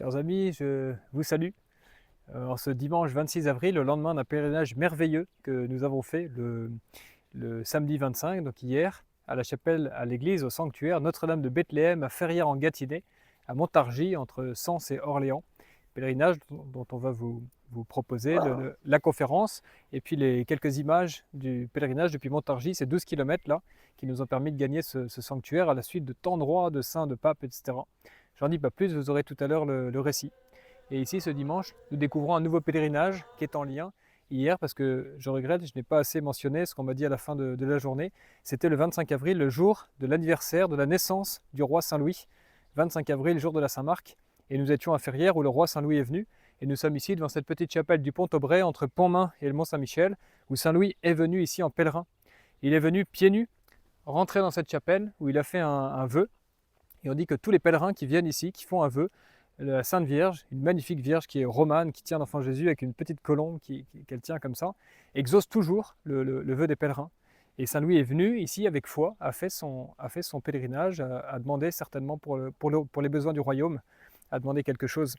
Chers amis, je vous salue en ce dimanche 26 avril, au lendemain d'un pèlerinage merveilleux que nous avons fait le samedi 25, donc hier, à la chapelle, à l'église, au sanctuaire Notre-Dame de Bethléem à Ferrières-en-Gâtinais, à Montargis, entre Sens et Orléans. Pèlerinage dont on va vous proposer la conférence et puis les quelques images du pèlerinage depuis Montargis, ces 12 km là, qui nous ont permis de gagner ce sanctuaire à la suite de tant de rois, de saints, de papes, etc. J'en dis pas plus, vous aurez tout à l'heure le récit. Et ici, ce dimanche, nous découvrons un nouveau pèlerinage qui est en lien. Hier, parce que je regrette, je n'ai pas assez mentionné ce qu'on m'a dit à la fin de la journée. C'était le 25 avril, le jour de l'anniversaire de la naissance du roi Saint-Louis. 25 avril, jour de la Saint-Marc. Et nous étions à Ferrières où le roi Saint-Louis est venu. Et nous sommes ici devant cette petite chapelle du Pont-Aubrais entre Pontmain et le Mont-Saint-Michel, où Saint-Louis est venu ici en pèlerin. Il est venu pieds nus, rentrer dans cette chapelle où il a fait un vœu. Et on dit que tous les pèlerins qui viennent ici, qui font un vœu, la Sainte Vierge, une magnifique Vierge qui est romane, qui tient l'enfant Jésus avec une petite colombe qu'elle tient comme ça, exauce toujours le vœu des pèlerins. Et Saint Louis est venu ici avec foi, a fait son pèlerinage, a demandé certainement pour les besoins du royaume, a demandé quelque chose.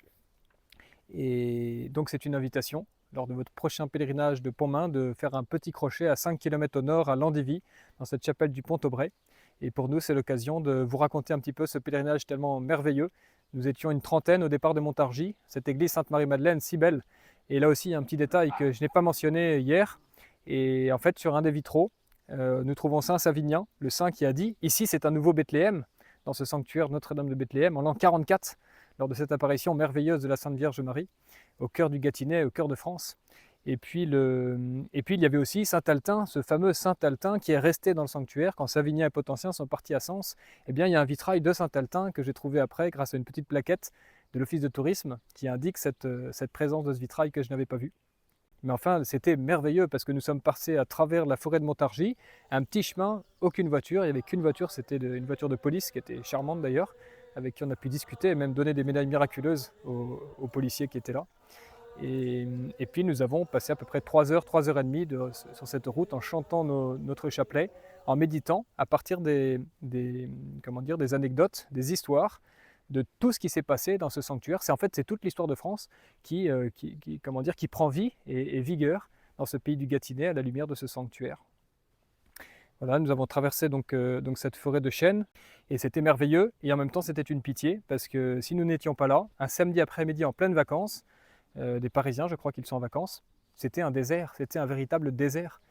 Et donc c'est une invitation, lors de votre prochain pèlerinage de Pontmain, de faire un petit crochet à 5 km au nord, à Landivy, dans cette chapelle du Pont-Aubrais. Et pour nous, c'est l'occasion de vous raconter un petit peu ce pèlerinage tellement merveilleux. Nous étions une trentaine au départ de Montargis, cette église Sainte-Marie-Madeleine, si belle. Et là aussi, un petit détail que je n'ai pas mentionné hier. Et en fait, sur un des vitraux, nous trouvons Saint Savinien, le saint qui a dit « Ici, c'est un nouveau Bethléem », dans ce sanctuaire Notre-Dame de Bethléem, en l'an 44, lors de cette apparition merveilleuse de la Sainte Vierge Marie, au cœur du Gâtinais, au cœur de France. Et puis il y avait aussi Saint-Altin, ce fameux Saint-Altin qui est resté dans le sanctuaire quand Savinien et Potentien sont partis à Sens. Eh bien, il y a un vitrail de Saint-Altin que j'ai trouvé après grâce à une petite plaquette de l'Office de tourisme qui indique cette présence de ce vitrail que je n'avais pas vu. Mais enfin, c'était merveilleux parce que nous sommes passés à travers la forêt de Montargis, un petit chemin, aucune voiture, il n'y avait qu'une voiture, c'était une voiture de police qui était charmante d'ailleurs, avec qui on a pu discuter et même donner des médailles miraculeuses aux policiers qui étaient là. Et puis nous avons passé à peu près 3 heures, 3 heures et demie sur cette route en chantant notre chapelet, en méditant à partir des anecdotes, des histoires de tout ce qui s'est passé dans ce sanctuaire. C'est toute l'histoire de France qui prend vie et vigueur dans ce pays du Gâtinais à la lumière de ce sanctuaire. Voilà, nous avons traversé donc cette forêt de chênes et c'était merveilleux et en même temps c'était une pitié parce que si nous n'étions pas là, un samedi après-midi en pleine vacances, des Parisiens, je crois qu'ils sont en vacances, c'était un désert, c'était un véritable désert.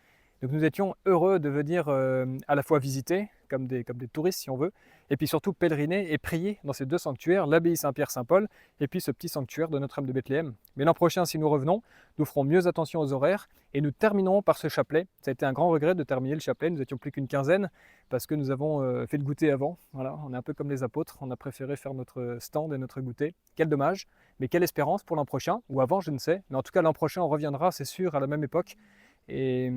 Donc nous étions heureux de venir à la fois visiter, comme des touristes si on veut, et puis surtout pèleriner et prier dans ces deux sanctuaires, l'abbaye Saint-Pierre-Saint-Paul et puis ce petit sanctuaire de Notre-Dame de Bethléem. Mais l'an prochain, si nous revenons, nous ferons mieux attention aux horaires et nous terminerons par ce chapelet. Ça a été un grand regret de terminer le chapelet, nous étions plus qu'une quinzaine parce que nous avons fait le goûter avant. Voilà, on est un peu comme les apôtres, on a préféré faire notre stand et notre goûter. Quel dommage, mais quelle espérance pour l'an prochain, ou avant, je ne sais. Mais en tout cas, l'an prochain, on reviendra, c'est sûr, à la même époque. Et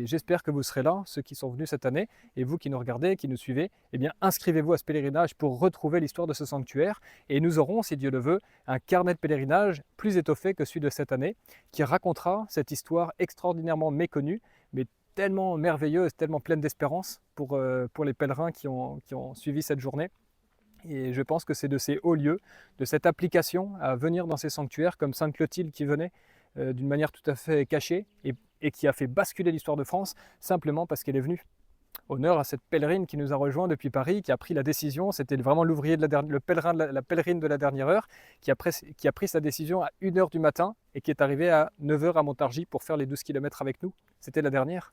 j'espère que vous serez là, ceux qui sont venus cette année, et vous qui nous regardez, qui nous suivez, eh bien inscrivez-vous à ce pèlerinage pour retrouver l'histoire de ce sanctuaire, et nous aurons, si Dieu le veut, un carnet de pèlerinage plus étoffé que celui de cette année, qui racontera cette histoire extraordinairement méconnue, mais tellement merveilleuse, tellement pleine d'espérance pour les pèlerins qui ont suivi cette journée. Et je pense que c'est de ces hauts lieux, de cette application à venir dans ces sanctuaires, comme Sainte Clotilde qui venait d'une manière tout à fait cachée, et qui a fait basculer l'histoire de France simplement parce qu'elle est venue. Honneur à cette pèlerine qui nous a rejoints depuis Paris, qui a pris la décision, c'était vraiment l'ouvrier le pèlerin la pèlerine de la dernière heure, qui a pris sa décision à 1h du matin et qui est arrivé à 9h à Montargis pour faire les 12 km avec nous. C'était la dernière.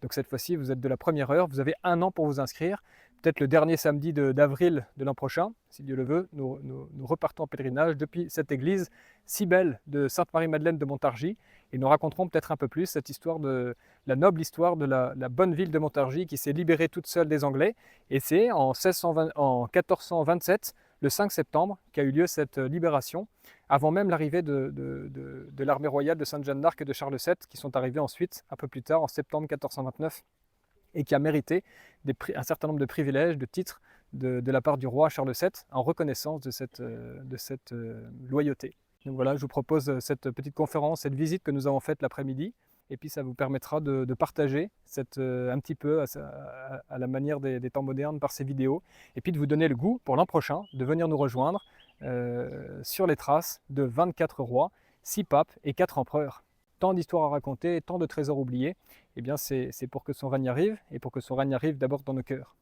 Donc cette fois-ci, vous êtes de la première heure, vous avez 1 an pour vous inscrire. Peut-être le dernier samedi d'avril de l'an prochain, si Dieu le veut, nous repartons en pèlerinage depuis cette église si belle de Sainte-Marie-Madeleine de Montargis. Et nous raconterons peut-être un peu plus cette histoire la noble histoire de la bonne ville de Montargis qui s'est libérée toute seule des Anglais. Et c'est en 1427, le 5 septembre, qu'a eu lieu cette libération, avant même l'arrivée de l'armée royale de Sainte Jeanne d'Arc et de Charles VII, qui sont arrivés ensuite, un peu plus tard, en septembre 1429, et qui a mérité un certain nombre de privilèges, de titres de la part du roi Charles VII, en reconnaissance de cette loyauté. Donc voilà, je vous propose cette petite conférence, cette visite que nous avons faite l'après-midi, et puis ça vous permettra de partager un petit peu à la manière des temps modernes par ces vidéos, et puis de vous donner le goût pour l'an prochain de venir nous rejoindre sur les traces de 24 rois, 6 papes et 4 empereurs. Tant d'histoires à raconter, tant de trésors oubliés, eh bien c'est pour que son règne arrive, et pour que son règne arrive d'abord dans nos cœurs.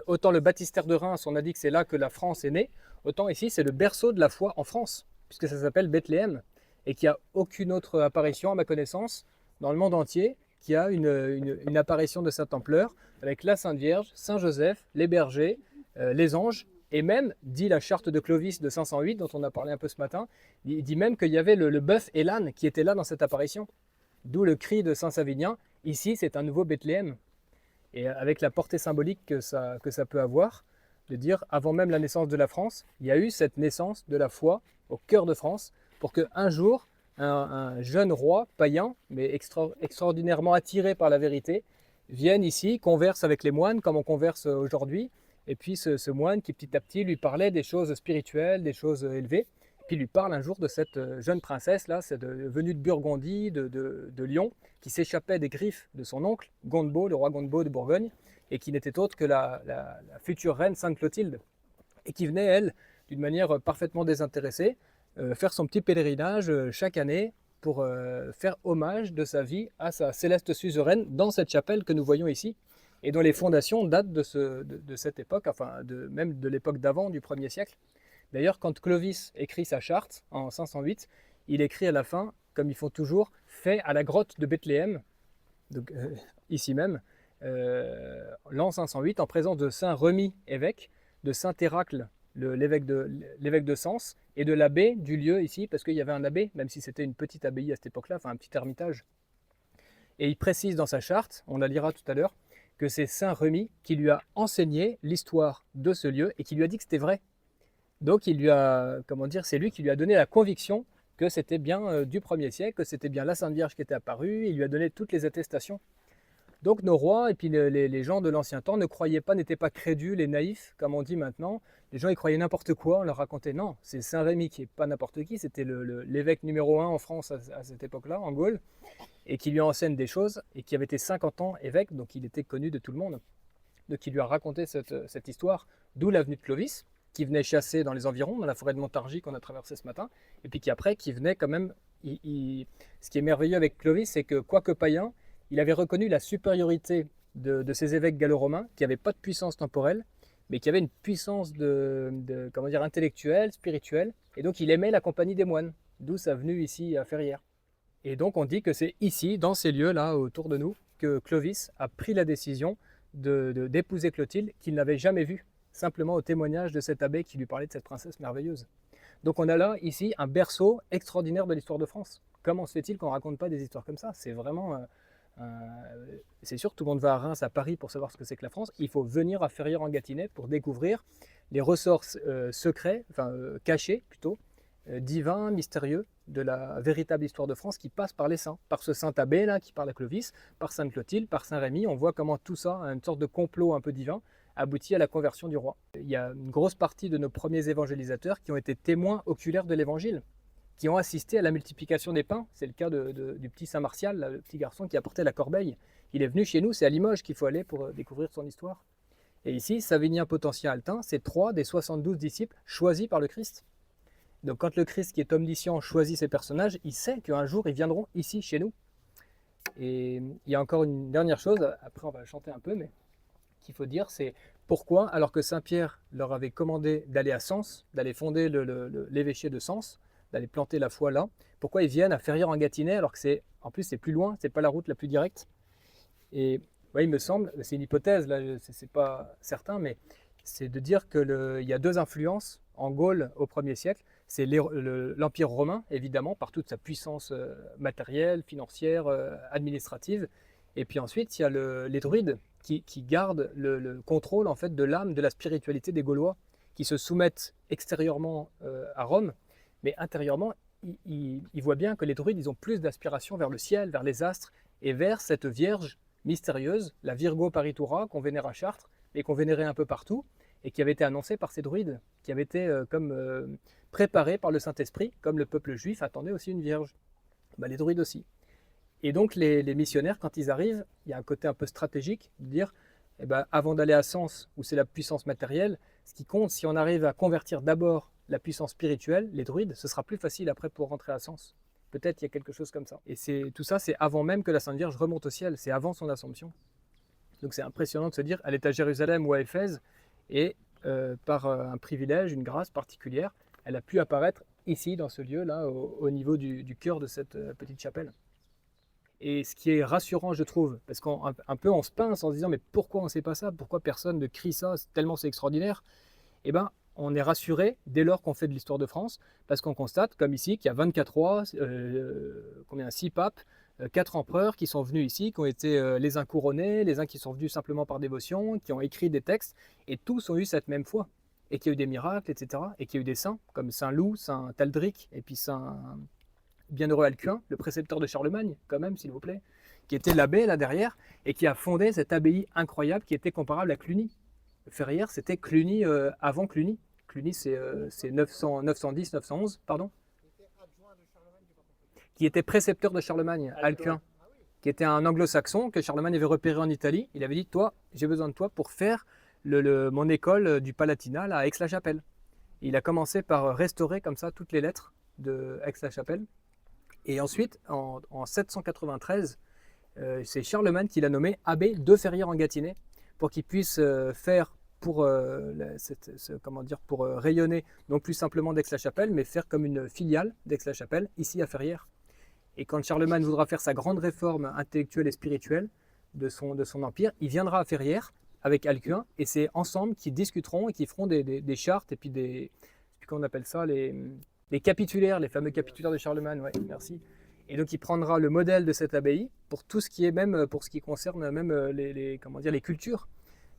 Autant le baptistère de Reims, on a dit que c'est là que la France est née, autant ici c'est le berceau de la foi en France, puisque ça s'appelle Bethléem, et qu'il n'y a aucune autre apparition, à ma connaissance, dans le monde entier, qui a une apparition de cette ampleur, avec la Sainte Vierge, Saint Joseph, les bergers, les anges, et même, dit la charte de Clovis de 508, dont on a parlé un peu ce matin, il dit même qu'il y avait le bœuf et l'âne qui étaient là dans cette apparition. D'où le cri de Saint Savinien, ici c'est un nouveau Bethléem. Et avec la portée symbolique que ça peut avoir, de dire, avant même la naissance de la France, il y a eu cette naissance de la foi au cœur de France, pour qu'un jour, un jeune roi païen, mais extraordinairement attiré par la vérité, vienne ici, converse avec les moines, comme on converse aujourd'hui, et puis ce moine qui petit à petit lui parlait des choses spirituelles, des choses élevées, puis lui parle un jour de cette jeune princesse, là, venue de Burgondie, de Lyon, qui s'échappait des griffes de son oncle, Gondebaud, le roi Gondebaud de Bourgogne, et qui n'était autre que la future reine Sainte Clotilde, et qui venait, elle, d'une manière parfaitement désintéressée, faire son petit pèlerinage chaque année pour faire hommage de sa vie à sa céleste suzeraine dans cette chapelle que nous voyons ici, et dont les fondations datent de cette époque, enfin même de l'époque d'avant, du 1er siècle. D'ailleurs, quand Clovis écrit sa charte en 508, il écrit à la fin, comme ils font toujours, fait à la grotte de Bethléem, donc, ici même, l'an 508, en présence de Saint Remi, évêque, de Saint Héracle, l'évêque de Sens, et de l'abbé du lieu ici, parce qu'il y avait un abbé, même si c'était une petite abbaye à cette époque-là, enfin un petit ermitage. Et il précise dans sa charte, on la lira tout à l'heure, que c'est Saint Remi qui lui a enseigné l'histoire de ce lieu et qui lui a dit que c'était vrai. Donc il lui a, comment dire, c'est lui qui lui a donné la conviction que c'était bien du 1er siècle, que c'était bien la Sainte Vierge qui était apparue, il lui a donné toutes les attestations. Donc nos rois et puis les gens de l'ancien temps ne croyaient pas, n'étaient pas crédules et naïfs, comme on dit maintenant. Les gens ils croyaient n'importe quoi, on leur racontait non, c'est Saint Rémy qui n'est pas n'importe qui, c'était l'évêque numéro 1 en France à cette époque-là, en Gaule, et qui lui enseigne des choses, et qui avait été 50 ans évêque, donc il était connu de tout le monde. Donc il lui a raconté cette histoire, d'où la venue de Clovis, qui venait chasser dans les environs, dans la forêt de Montargis qu'on a traversée ce matin, et puis qui venait quand même... Ce qui est merveilleux avec Clovis, c'est que, quoique païen, il avait reconnu la supériorité de ces évêques gallo-romains, qui n'avaient pas de puissance temporelle, mais qui avaient une puissance comment dire, intellectuelle, spirituelle, et donc il aimait la compagnie des moines, d'où sa venue ici à Ferrières. Et donc on dit que c'est ici, dans ces lieux-là, autour de nous, que Clovis a pris la décision d'épouser Clotilde, qu'il n'avait jamais vue, simplement au témoignage de cet abbé qui lui parlait de cette princesse merveilleuse. Donc on a là, ici, un berceau extraordinaire de l'histoire de France. Comment se fait-il qu'on ne raconte pas des histoires comme ça? C'est vraiment... c'est sûr que tout le monde va à Reims, à Paris pour savoir ce que c'est que la France. Il faut venir à Ferrières-en-Gâtinais pour découvrir les ressorts secrets, enfin cachés plutôt, divins, mystérieux de la véritable histoire de France qui passe par les saints, par ce saint abbé là qui parle à Clovis, par Sainte Clotilde, par Saint Rémy. On voit comment tout ça, une sorte de complot un peu divin, aboutit à la conversion du roi. Il y a une grosse partie de nos premiers évangélisateurs qui ont été témoins oculaires de l'évangile, qui ont assisté à la multiplication des pains. C'est le cas du petit Saint Martial, là, le petit garçon qui apportait la corbeille. Il est venu chez nous, c'est à Limoges qu'il faut aller pour découvrir son histoire. Et ici, Savinien Potentien Altin, c'est 3 des 72 disciples choisis par le Christ. Donc quand le Christ qui est omniscient choisit ses personnages, il sait qu'un jour ils viendront ici chez nous. Et il y a encore une dernière chose, après on va chanter un peu, mais qu'il faut dire, c'est pourquoi, alors que Saint Pierre leur avait commandé d'aller à Sens, d'aller fonder l'évêché de Sens, d'aller planter la foi là, pourquoi ils viennent à Ferrières-en-Gâtinais alors que en plus c'est plus loin, c'est pas la route la plus directe. Et ouais, il me semble, c'est une hypothèse là, c'est pas certain, mais c'est de dire qu'il y a 2 influences en Gaule au 1er siècle. C'est l'Empire romain, évidemment, par toute sa puissance matérielle, financière, administrative. Et puis ensuite, il y a les druides qui gardent le contrôle en fait, de l'âme, de la spiritualité des Gaulois, qui se soumettent extérieurement à Rome, mais intérieurement, ils voient bien que les druides ils ont plus d'aspiration vers le ciel, vers les astres, et vers cette Vierge mystérieuse, la Virgo Paritura, qu'on vénère à Chartres, et qu'on vénérait un peu partout, et qui avait été annoncée par ces druides, qui avaient été préparés par le Saint-Esprit, comme le peuple juif attendait aussi une vierge. Les druides aussi. Et donc les missionnaires, quand ils arrivent, il y a un côté un peu stratégique, de dire, avant d'aller à Sens, où c'est la puissance matérielle, ce qui compte, si on arrive à convertir d'abord la puissance spirituelle, les druides, ce sera plus facile après pour rentrer à Sens. Peut-être il y a quelque chose comme ça. Et tout ça, c'est avant même que la Sainte Vierge remonte au ciel, c'est avant son Assomption. Donc c'est impressionnant de se dire, elle est à Jérusalem ou à Éphèse, et par un privilège, une grâce particulière, elle a pu apparaître ici, dans ce lieu-là, au niveau du cœur de cette petite chapelle. Et ce qui est rassurant, je trouve, parce qu'un peu on se pince en se disant, mais pourquoi on ne sait pas ça? Pourquoi personne ne crie ça? Tellement c'est extraordinaire. Eh bien, on est rassuré dès lors qu'on fait de l'histoire de France, parce qu'on constate, comme ici, qu'il y a 24 rois, 6 papes, 4 empereurs qui sont venus ici, qui ont été les uns couronnés, les uns qui sont venus simplement par dévotion, qui ont écrit des textes, et tous ont eu cette même foi, et qu'il y a eu des miracles, etc., et qu'il y a eu des saints, comme Saint Loup, Saint Taldric, et puis Saint Bienheureux Alcuin, le précepteur de Charlemagne, quand même, s'il vous plaît, qui était l'abbé là derrière, et qui a fondé cette abbaye incroyable qui était comparable à Cluny. Ferrières, c'était Cluny avant Cluny. Cluny, c'est 910-911, pardon. Qui était précepteur de Charlemagne, Alcuin, qui était un anglo-saxon que Charlemagne avait repéré en Italie. Il avait dit, toi, j'ai besoin de toi pour faire mon école du Palatinat à Aix-la-Chapelle. Il a commencé par restaurer comme ça toutes les lettres de Aix-la-Chapelle. Et ensuite, en 793, c'est Charlemagne qui l'a nommé abbé de Ferrières-en-Gâtinais pour qu'il puisse faire pour rayonner non plus simplement d'Aix-la-Chapelle, mais faire comme une filiale d'Aix-la-Chapelle ici à Ferrières. Et quand Charlemagne voudra faire sa grande réforme intellectuelle et spirituelle de son empire, il viendra à Ferrières avec Alcuin, et c'est ensemble qu'ils discuteront et qu'ils feront des chartes et puis qu'on appelle ça, les capitulaires, les fameux capitulaires de Charlemagne, ouais, merci. Et donc il prendra le modèle de cette abbaye pour tout ce qui est même, pour ce qui concerne même les cultures,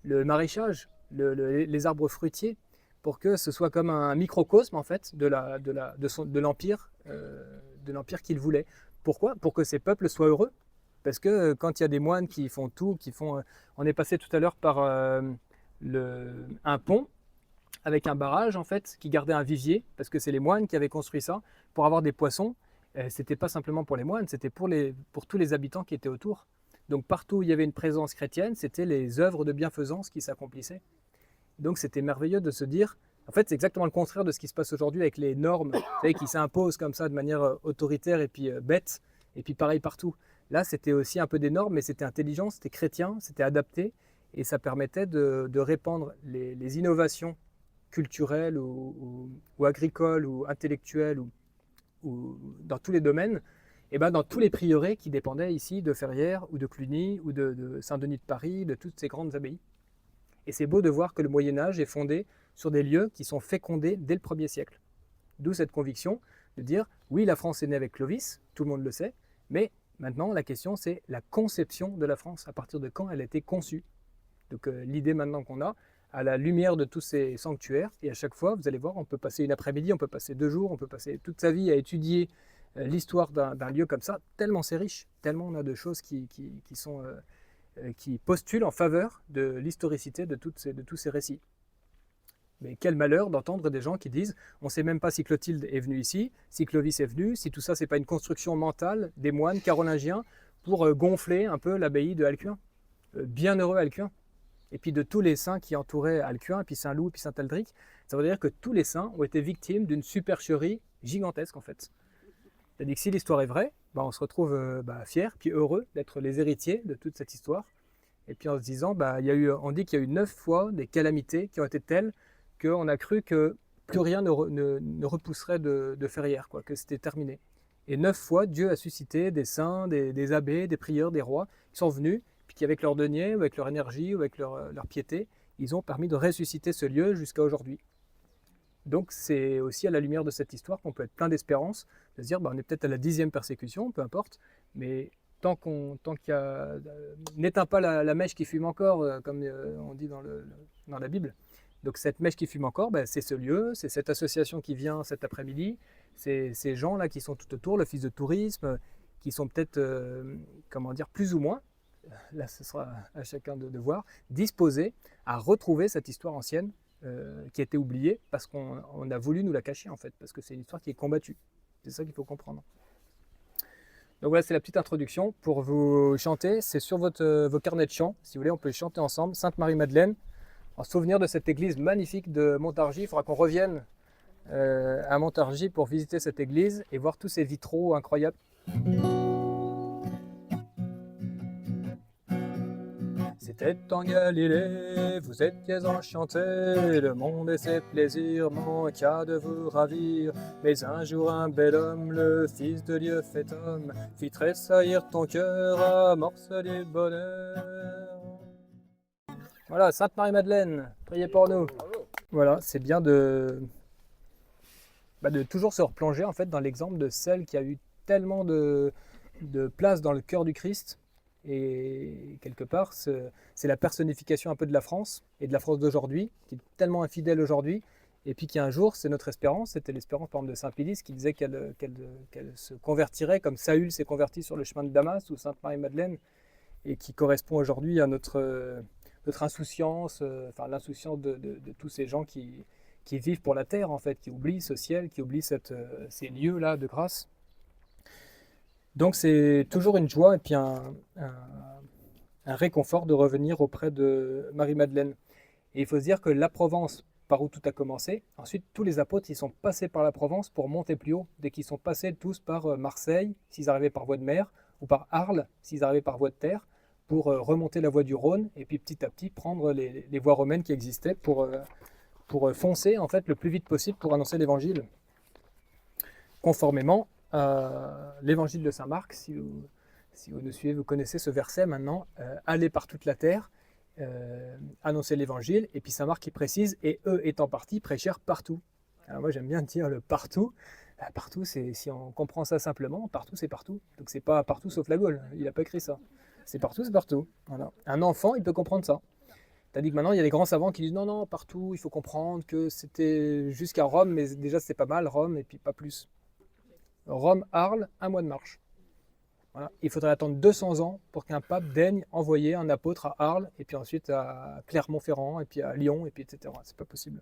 le maraîchage, les arbres fruitiers, pour que ce soit comme un microcosme en fait de l'empire qu'il voulait. Pourquoi? Pour que ces peuples soient heureux. Parce que quand il y a des moines qui font tout, on est passé tout à l'heure par un pont avec un barrage en fait qui gardait un vivier, parce que c'est les moines qui avaient construit ça pour avoir des poissons. C'était pas simplement pour les moines, c'était pour tous les habitants qui étaient autour. Donc partout où il y avait une présence chrétienne, c'était les œuvres de bienfaisance qui s'accomplissaient. Donc c'était merveilleux de se dire, en fait c'est exactement le contraire de ce qui se passe aujourd'hui avec les normes, vous savez, qui s'imposent comme ça de manière autoritaire et puis bête, et puis pareil partout. Là c'était aussi un peu des normes, mais c'était intelligent, c'était chrétien, c'était adapté, et ça permettait de répandre les innovations culturelles ou agricoles ou intellectuelles ou dans tous les domaines, et ben dans tous les prieurés qui dépendaient ici de Ferrières ou de Cluny ou de Saint-Denis de Paris, de toutes ces grandes abbayes. Et c'est beau de voir que le Moyen-Âge est fondé sur des lieux qui sont fécondés dès le 1er siècle. D'où cette conviction de dire, oui, la France est née avec Clovis, tout le monde le sait, mais maintenant la question c'est la conception de la France, à partir de quand elle a été conçue. Donc l'idée maintenant qu'on a, à la lumière de tous ces sanctuaires, et à chaque fois, vous allez voir, on peut passer une après-midi, on peut passer 2 jours, on peut passer toute sa vie à étudier l'histoire d'un lieu comme ça, tellement c'est riche, tellement on a de choses qui postulent en faveur de l'historicité de tous ces récits. Mais quel malheur d'entendre des gens qui disent on ne sait même pas si Clotilde est venue ici, si Clovis est venu, si tout ça c'est pas une construction mentale des moines carolingiens pour gonfler un peu l'abbaye de Alcuin. Bienheureux Alcuin. Et puis de tous les saints qui entouraient Alcuin, et puis Saint-Loup, et puis Saint-Aldric, ça veut dire que tous les saints ont été victimes d'une supercherie gigantesque en fait. C'est-à-dire que si l'histoire est vraie, on se retrouve fiers, puis heureux d'être les héritiers de toute cette histoire. Et puis en se disant, on dit qu'il y a eu 9 fois des calamités qui ont été telles qu'on a cru que plus rien ne repousserait de Ferrières, que c'était terminé. Et 9 fois, Dieu a suscité des saints, des abbés, des prieurs, des rois, qui sont venus, puis qui avec leur denier, ou avec leur énergie, ou avec leur piété, ils ont permis de ressusciter ce lieu jusqu'à aujourd'hui. Donc c'est aussi à la lumière de cette histoire qu'on peut être plein d'espérance, de se dire on est peut-être à la 10e persécution, peu importe, mais tant qu'il n'éteint pas la mèche qui fume encore, comme on dit dans la Bible. Donc cette mèche qui fume encore, c'est ce lieu, c'est cette association qui vient cet après-midi, c'est ces gens-là qui sont tout autour, l'office de tourisme, qui sont peut-être, plus ou moins, là ce sera à chacun de voir, disposés à retrouver cette histoire ancienne qui a été oubliée parce qu'on a voulu nous la cacher en fait, parce que c'est une histoire qui est combattue. C'est ça qu'il faut comprendre. Donc voilà, c'est la petite introduction. Pour vous chanter, c'est sur vos carnets de chant. Si vous voulez, on peut chanter ensemble. Sainte Marie-Madeleine, en souvenir de cette église magnifique de Montargis. Il faudra qu'on revienne à Montargis pour visiter cette église et voir tous ces vitraux incroyables. C'était en Galilée, vous étiez enchantés, le monde et ses plaisirs manqua de vous ravir. Mais un jour un bel homme, le Fils de Dieu fait homme, fit tressaillir ton cœur à morceler le bonheur. Voilà, Sainte Marie-Madeleine, priez pour nous. Voilà, c'est bien de toujours se replonger en fait dans l'exemple de celle qui a eu tellement de place dans le cœur du Christ. Et quelque part, c'est la personnification un peu de la France, et de la France d'aujourd'hui, qui est tellement infidèle aujourd'hui, et puis qui un jour, c'est notre espérance, c'était l'espérance par exemple de Saint Pédis, qui disait qu'elle se convertirait, comme Saül s'est converti sur le chemin de Damas, ou Sainte Marie-Madeleine, et qui correspond aujourd'hui à notre insouciance, l'insouciance de tous ces gens qui vivent pour la terre, en fait, qui oublient ce ciel, qui oublient ces lieux-là de grâce. Donc c'est toujours une joie et puis un réconfort de revenir auprès de Marie-Madeleine. Et il faut se dire que la Provence, par où tout a commencé, ensuite tous les apôtres ils sont passés par la Provence pour monter plus haut, dès qu'ils sont passés tous par Marseille, s'ils arrivaient par voie de mer, ou par Arles, s'ils arrivaient par voie de terre, pour remonter la voie du Rhône, et puis petit à petit prendre les voies romaines qui existaient pour foncer en fait le plus vite possible pour annoncer l'évangile, conformément l'évangile de saint Marc. Si vous nous suivez, vous connaissez ce verset maintenant, allez par toute la terre, annoncer l'évangile, et puis saint Marc qui précise, et eux étant partis, prêchèrent partout. Alors moi j'aime bien dire le partout. Partout, si on comprend ça simplement, partout c'est partout. Donc c'est pas partout sauf la Gaule, il n'a pas écrit ça. C'est partout, c'est partout. Voilà. Un enfant, il peut comprendre ça. Tandis que maintenant, il y a des grands savants qui disent non, partout, il faut comprendre que c'était jusqu'à Rome, mais déjà c'est pas mal, Rome, et puis pas plus. Rome, Arles, 1 mois de marche. Voilà. Il faudrait attendre 200 ans pour qu'un pape daigne envoyer un apôtre à Arles, et puis ensuite à Clermont-Ferrand, et puis à Lyon, et puis etc. C'est pas possible.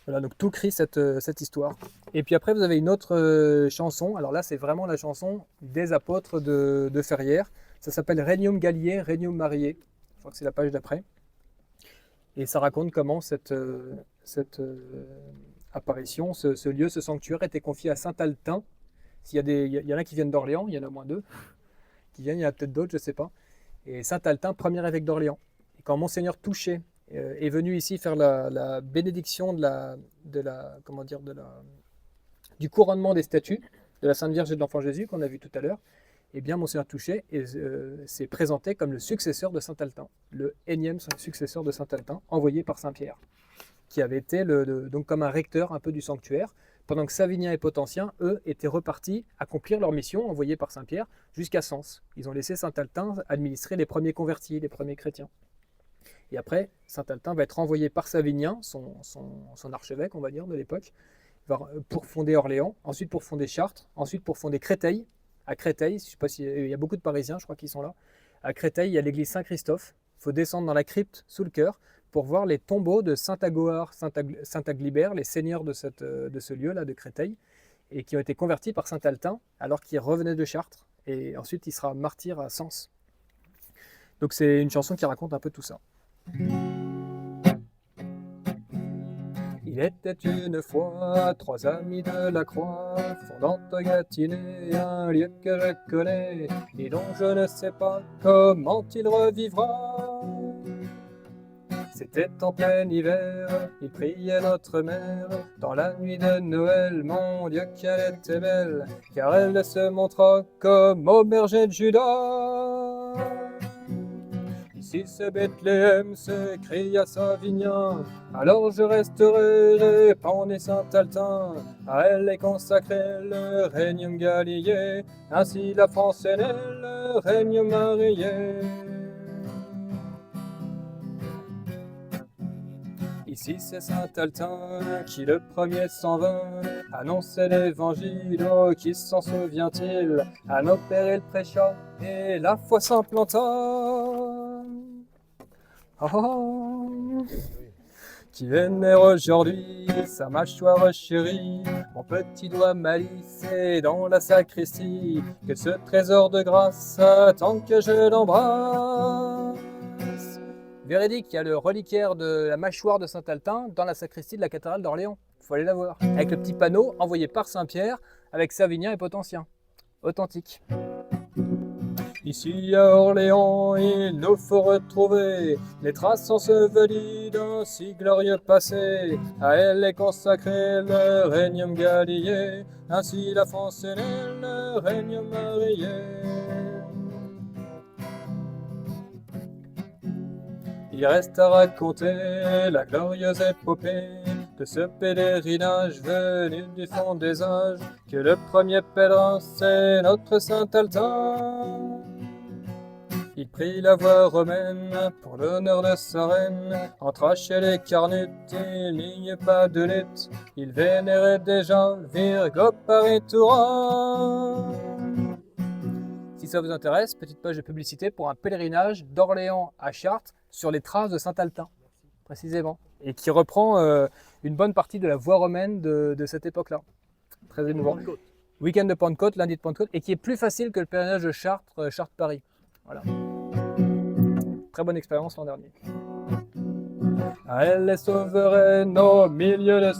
Voilà, donc tout crie cette histoire. Et puis après, vous avez une autre chanson. Alors là, c'est vraiment la chanson des apôtres de Ferrières. Ça s'appelle Regnum Galliae, Regnum Mariae. Je crois que c'est la page d'après. Et ça raconte comment cette apparition, ce lieu, ce sanctuaire était confié à saint Altin. Il y en a qui viennent d'Orléans, il y en a au moins 2 qui viennent, il y en a peut-être d'autres, je ne sais pas. Et saint Altin, premier évêque d'Orléans. Et quand Monseigneur Touchet est venu ici faire la bénédiction du couronnement des statues, de la Sainte Vierge et de l'Enfant Jésus qu'on a vu tout à l'heure, eh bien Monseigneur Touchet s'est présenté comme le successeur de Saint Altin, le énième successeur de Saint Altin, envoyé par Saint Pierre, qui avait été donc comme un recteur un peu du sanctuaire, pendant que Savinien et Potentien, eux, étaient repartis accomplir leur mission envoyée par Saint Pierre jusqu'à Sens. Ils ont laissé Saint Altin administrer les premiers convertis, les premiers chrétiens. Et après, Saint Altin va être envoyé par Savinien, son archevêque, on va dire, de l'époque, pour fonder Orléans, ensuite pour fonder Chartres, ensuite pour fonder Créteil. À Créteil, je sais pas il y a beaucoup de Parisiens, je crois qu'ils sont là. À Créteil, il y a l'église Saint-Christophe. Il faut descendre dans la crypte sous le chœur pour voir les tombeaux de Saint-Agoar, Saint-Aglibert, les seigneurs de ce lieu-là de Créteil, et qui ont été convertis par Saint Altin alors qu'il revenait de Chartres. Et ensuite, il sera martyr à Sens. Donc c'est une chanson qui raconte un peu tout ça. Il était une fois 3 amis de la Croix, fondant à Gâtinais, un lieu que je connais, et dont je ne sais pas comment il revivra. C'était en plein hiver, il priait notre mère, dans la nuit de Noël, mon Dieu qu'elle était belle, car elle se montra comme au berger de Judas. Si c'est Bethléem, s'écria Savinien, alors je resterai, répondit Saint Altin. À elle est consacré le Regnum Gallier, ainsi la France est née, le Regnum Marié. Ici c'est Saint Altin qui le premier s'en vint, annonçait l'évangile, oh qui s'en souvient-il, à nos pères il prêcha, et la foi s'implanta. Oh, qui vénère aujourd'hui sa mâchoire chérie, mon petit doigt malissé dans la sacristie, que ce trésor de grâce attend que je l'embrasse. Véridique, il y a le reliquaire de la mâchoire de Saint Altin dans la sacristie de la cathédrale d'Orléans. Il faut aller la voir. Avec le petit panneau envoyé par Saint Pierre avec Savinien et Potentien. Authentique. Ici à Orléans, il nous faut retrouver les traces ensevelies d'un si glorieux passé. À elle est consacré le Regnum Gallier, ainsi la France est née, le Regnum Marié. Il reste à raconter la glorieuse épopée de ce pèlerinage venu du fond des âges, que le premier pèlerin c'est notre Saint Altin. Il prit la voie romaine pour l'honneur de sa reine, entra chez les Carnutes, il n'y eut pas de lutte, il vénérait déjà Virgo Paritura. Si ça vous intéresse, petite page de publicité pour un pèlerinage d'Orléans à Chartres sur les traces de Saint Altin, précisément, et qui reprend une bonne partie de la voie romaine de cette époque-là. Très émouvant. Week-end de Pentecôte, lundi de Pentecôte, et qui est plus facile que le pèlerinage de Chartres, Chartres-Paris. Voilà. Très bonne expérience l'an dernier. Elle est souveraine au milieu de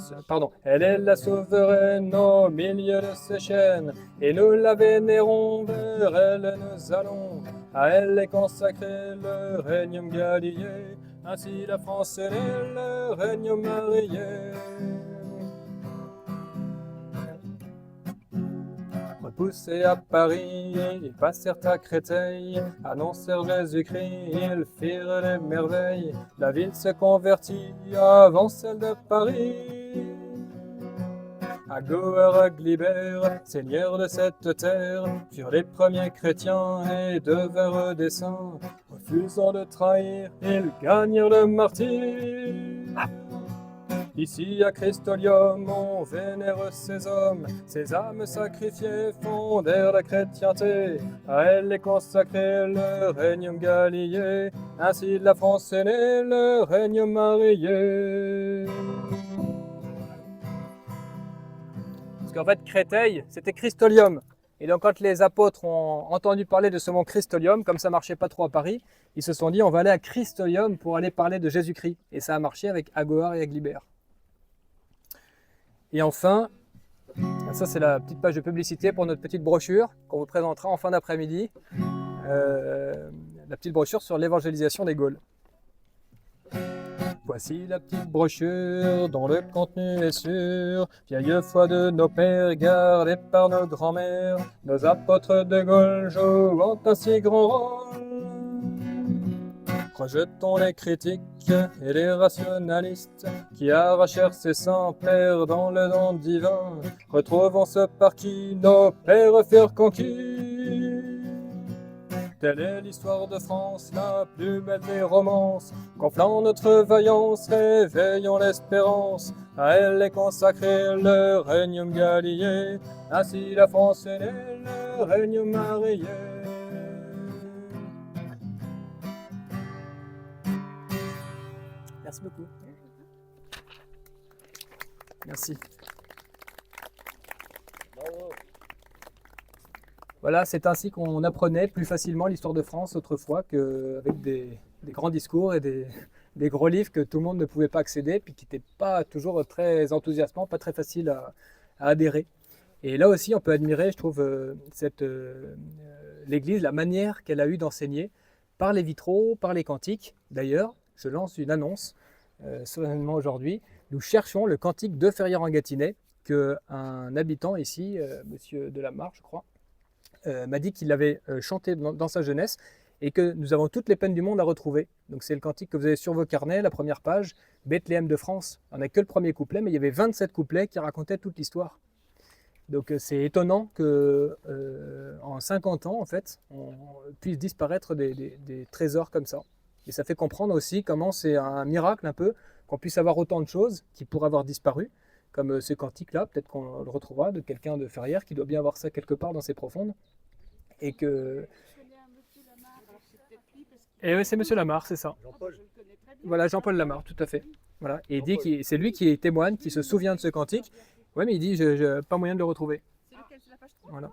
elle est la souveraine au milieu de ses chaînes, et nous la vénérons, vers elle nous allons. À elle est consacré le Regnum Gallier, ainsi la France est née, le Regnum Marié. Repoussés à Paris, ils passèrent à Créteil, annoncèrent Jésus-Christ, ils firent les merveilles. La ville se convertit avant celle de Paris. Agoar, Aglibert, seigneurs de cette terre, furent les premiers chrétiens et devinrent des saints. Refusant de trahir, ils gagnèrent le martyre. Ici à Christolium, on vénère ces hommes, ces âmes sacrifiées fondèrent la chrétienté. À elle est consacré le Regnum Gallier, ainsi la France est née, le Regnum Marié. Parce qu'en fait, Créteil, c'était Christolium. Et donc quand les apôtres ont entendu parler de ce mont Christolium, comme ça marchait pas trop à Paris, ils se sont dit on va aller à Christolium pour aller parler de Jésus-Christ. Et ça a marché avec Agoar et Aglibert. Et enfin, ça c'est la petite page de publicité pour notre petite brochure qu'on vous présentera en fin d'après-midi. La petite brochure sur l'évangélisation des Gaules. Voici la petite brochure dont le contenu est sûr. Vieille foi de nos pères gardée par nos grands-mères, nos apôtres de Gaulle jouant un si grand rôle. Rejetons les critiques et les rationalistes qui arrachèrent ses sans-pères dans le don divin. Retrouvons ce par qui nos pères furent conquis. Telle est l'histoire de France, la plus belle des romances. Gonflant notre vaillance, réveillons l'espérance. À elle est consacré le Regnum Gallier. Ainsi la France est née, le Regnum Marié. Merci beaucoup. Merci. Voilà, c'est ainsi qu'on apprenait plus facilement l'histoire de France autrefois qu'avec des grands discours et des gros livres que tout le monde ne pouvait pas accéder, puis qui n'étaient pas toujours très enthousiasmants, pas très faciles à adhérer. Et là aussi, on peut admirer, je trouve, l'Église, la manière qu'elle a eu d'enseigner par les vitraux, par les cantiques. D'ailleurs, je lance une annonce solennellement aujourd'hui. Nous cherchons le cantique de Ferrières-en-Gâtinais qu'un habitant ici, monsieur Delamarre, je crois, m'a dit qu'il l'avait chanté dans sa jeunesse et que nous avons toutes les peines du monde à retrouver. Donc c'est le cantique que vous avez sur vos carnets, la première page, Bethléem de France. On n'a que le premier couplet, mais il y avait 27 couplets qui racontaient toute l'histoire. Donc c'est étonnant que en 50 ans, en fait, on puisse disparaître des trésors comme ça. Et ça fait comprendre aussi comment c'est un miracle un peu qu'on puisse avoir autant de choses qui pourraient avoir disparu, comme ce cantique-là, peut-être qu'on le retrouvera de quelqu'un de Ferrières qui doit bien avoir ça quelque part dans ses profondes. Et que... Et oui, c'est monsieur Lamarre, c'est ça. Voilà, Jean-Paul Lamarre, tout à fait. Voilà. Et il dit que c'est lui qui témoigne, qui se souvient de ce cantique. Oui, mais il dit, je pas moyen de le retrouver. C'est lequel? C'est la page 3? Voilà.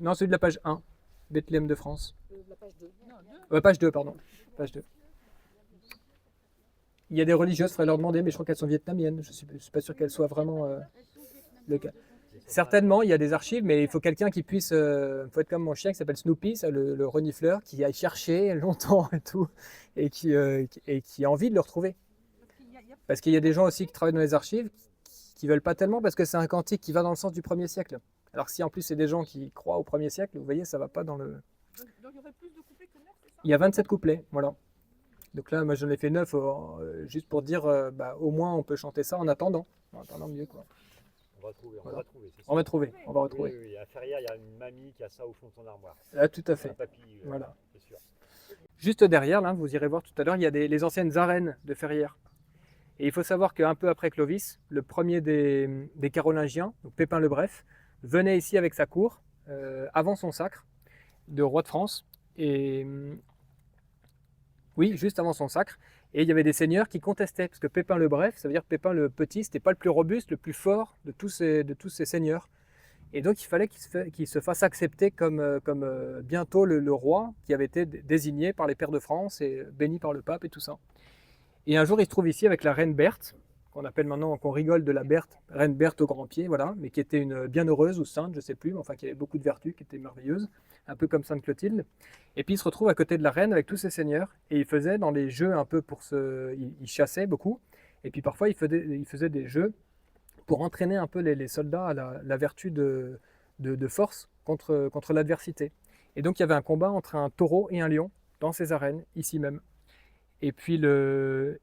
Non, celui de la page 1, Bethléem de France. La page 2. Non, Page 2, pardon. Page 2. Il y a des religieuses, il faudrait leur demander, mais je crois qu'elles sont vietnamiennes. Je ne suis pas sûr qu'elles soient vraiment le cas. Certainement, il y a des archives, mais il faut quelqu'un qui puisse... Il faut être comme mon chien qui s'appelle Snoopy, ça, le renifleur, qui aille chercher longtemps et tout, et qui a envie de le retrouver. Parce qu'il y a des gens aussi qui travaillent dans les archives qui ne veulent pas tellement parce que c'est un cantique qui va dans le sens du 1er siècle. Alors si en plus c'est des gens qui croient au 1er siècle, vous voyez, ça ne va pas dans le... Donc il y aurait plus de couplets que 9, c'est ça? Il y a 27 couplets, voilà. Donc là, moi j'en ai fait 9 juste pour dire, au moins on peut chanter ça en attendant. En attendant mieux, quoi. On va trouver, Voilà. va trouver. On va trouver, on va retrouver. Oui, oui, à Ferrières, il y a une mamie qui a ça au fond de son armoire. Là, tout à fait. Un papy, Voilà. c'est sûr. Juste derrière, là, vous irez voir tout à l'heure, il y a les anciennes arènes de Ferrières. Et il faut savoir qu'un peu après Clovis, le premier des Carolingiens, donc Pépin le Bref, venait ici avec sa cour, avant son sacre de roi de France. Et oui, juste avant son sacre. Et il y avait des seigneurs qui contestaient, parce que Pépin le Bref, ça veut dire Pépin le Petit, c'était pas le plus robuste, le plus fort de tous ces seigneurs. Et donc il fallait qu'il se fasse accepter comme bientôt le roi qui avait été désigné par les pairs de France et béni par le pape et tout ça. Et un jour il se trouve ici avec la reine Berthe, qu'on appelle maintenant, qu'on rigole de la Berthe, reine Berthe au grand pied, voilà, mais qui était une bienheureuse ou sainte, je ne sais plus, mais enfin qui avait beaucoup de vertus, qui était merveilleuse, un peu comme Sainte Clotilde. Et puis il se retrouve à côté de la reine avec tous ses seigneurs, et il faisait dans les jeux un peu il chassait beaucoup, et puis parfois il faisait des jeux pour entraîner un peu les soldats à la vertu de force contre l'adversité. Et donc il y avait un combat entre un taureau et un lion dans ces arènes, ici même. Et puis le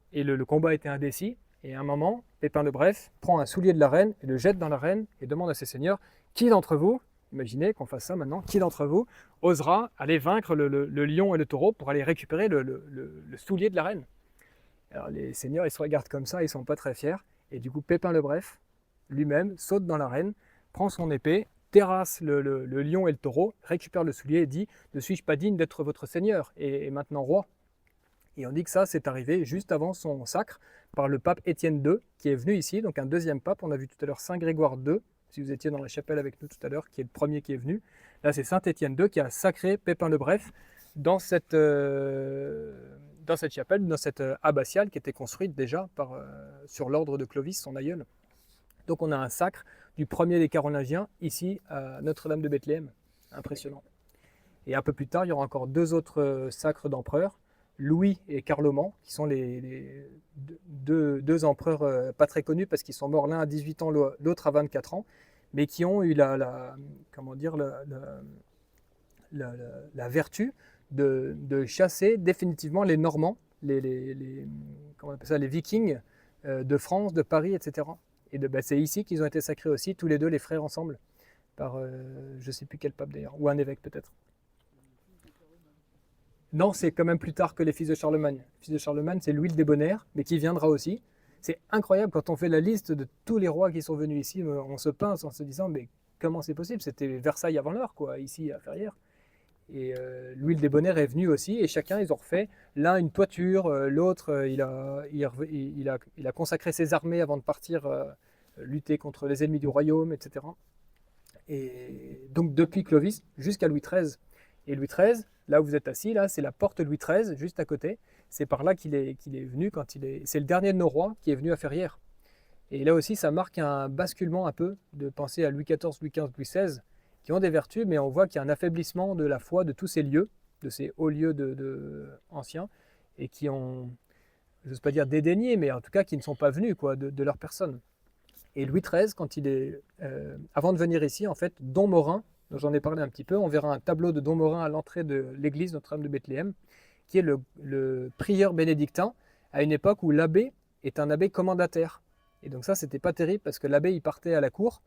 combat était indécis, et à un moment, Pépin le Bref prend un soulier de la reine et le jette dans l'arène et demande à ses seigneurs, qui d'entre vous, imaginez qu'on fasse ça maintenant, qui d'entre vous osera aller vaincre le lion et le taureau pour aller récupérer le soulier de la reine? Alors les seigneurs, ils se regardent comme ça, ils ne sont pas très fiers, et du coup Pépin le Bref, lui-même, saute dans l'arène, prend son épée, terrasse le lion et le taureau, récupère le soulier et dit « Ne suis-je pas digne d'être votre seigneur et maintenant roi ?» Et on dit que ça, c'est arrivé juste avant son sacre par le pape Étienne II, qui est venu ici, donc un deuxième pape. On a vu tout à l'heure Saint Grégoire II, si vous étiez dans la chapelle avec nous tout à l'heure, qui est le premier qui est venu. Là, c'est Saint Étienne II qui a sacré Pépin le Bref dans cette chapelle, dans cette abbatiale qui était construite déjà sur l'ordre de Clovis, son aïeul. Donc on a un sacre du premier des Carolingiens, ici à Notre-Dame de Bethléem. Impressionnant. Et un peu plus tard, il y aura encore deux autres sacres d'empereurs. Louis et Carloman, qui sont deux empereurs pas très connus parce qu'ils sont morts l'un à 18 ans, l'autre à 24 ans, mais qui ont eu comment dire, la vertu de chasser définitivement les Normands, comment on appelle ça, les Vikings de France, de Paris, etc. Et c'est ici qu'ils ont été sacrés aussi, tous les deux, les frères ensemble, par je ne sais plus quel pape d'ailleurs, ou un évêque peut-être. Non, c'est quand même plus tard que les fils de Charlemagne. Les fils de Charlemagne, c'est Louis le Débonnaire, mais qui viendra aussi. C'est incroyable quand on fait la liste de tous les rois qui sont venus ici, on se pince en se disant mais comment c'est possible? C'était Versailles avant l'heure, quoi, ici à Ferrières. Et Louis le Débonnaire est venu aussi, et chacun, ils ont refait l'un une toiture, l'autre, il a consacré ses armées avant de partir lutter contre les ennemis du royaume, etc. Et donc depuis Clovis jusqu'à Louis XIII. Et Louis XIII, là où vous êtes assis, là, c'est la porte Louis XIII, juste à côté. C'est par là qu'il est venu c'est le dernier de nos rois qui est venu à Ferrières. Et là aussi, ça marque un basculement un peu de penser à Louis XIV, Louis XV, Louis XVI, qui ont des vertus, mais on voit qu'il y a un affaiblissement de la foi de tous ces lieux, de ces hauts lieux anciens, et qui ont, je n'ose pas dire dédaigné, mais en tout cas qui ne sont pas venus quoi, de leur personne. Et Louis XIII, quand il est, avant de venir ici, en fait, Dom Morin, dont j'en ai parlé un petit peu, on verra un tableau de Dom Morin à l'entrée de l'église Notre-Dame de Bethléem, qui est le prieur bénédictin, à une époque où l'abbé est un abbé commandataire. Et donc ça, c'était pas terrible, parce que l'abbé, il partait à la cour,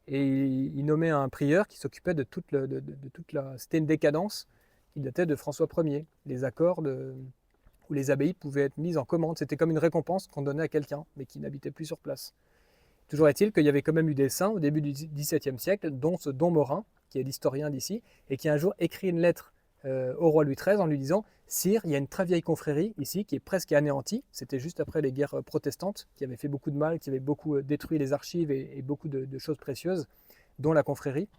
et il nommait un prieur qui s'occupait de toute la... C'était une décadence qui datait de François Ier. Les accords où les abbayes pouvaient être mises en commande, c'était comme une récompense qu'on donnait à quelqu'un, mais qui n'habitait plus sur place. Toujours est-il qu'il y avait quand même eu des saints au début du XVIIe siècle, dont ce Dom Morin, qui est l'historien d'ici, et qui un jour écrit une lettre au roi Louis XIII en lui disant « Sire, il y a une très vieille confrérie ici qui est presque anéantie. » C'était juste après les guerres protestantes qui avaient fait beaucoup de mal, qui avaient beaucoup détruit les archives et beaucoup de choses précieuses, dont la confrérie,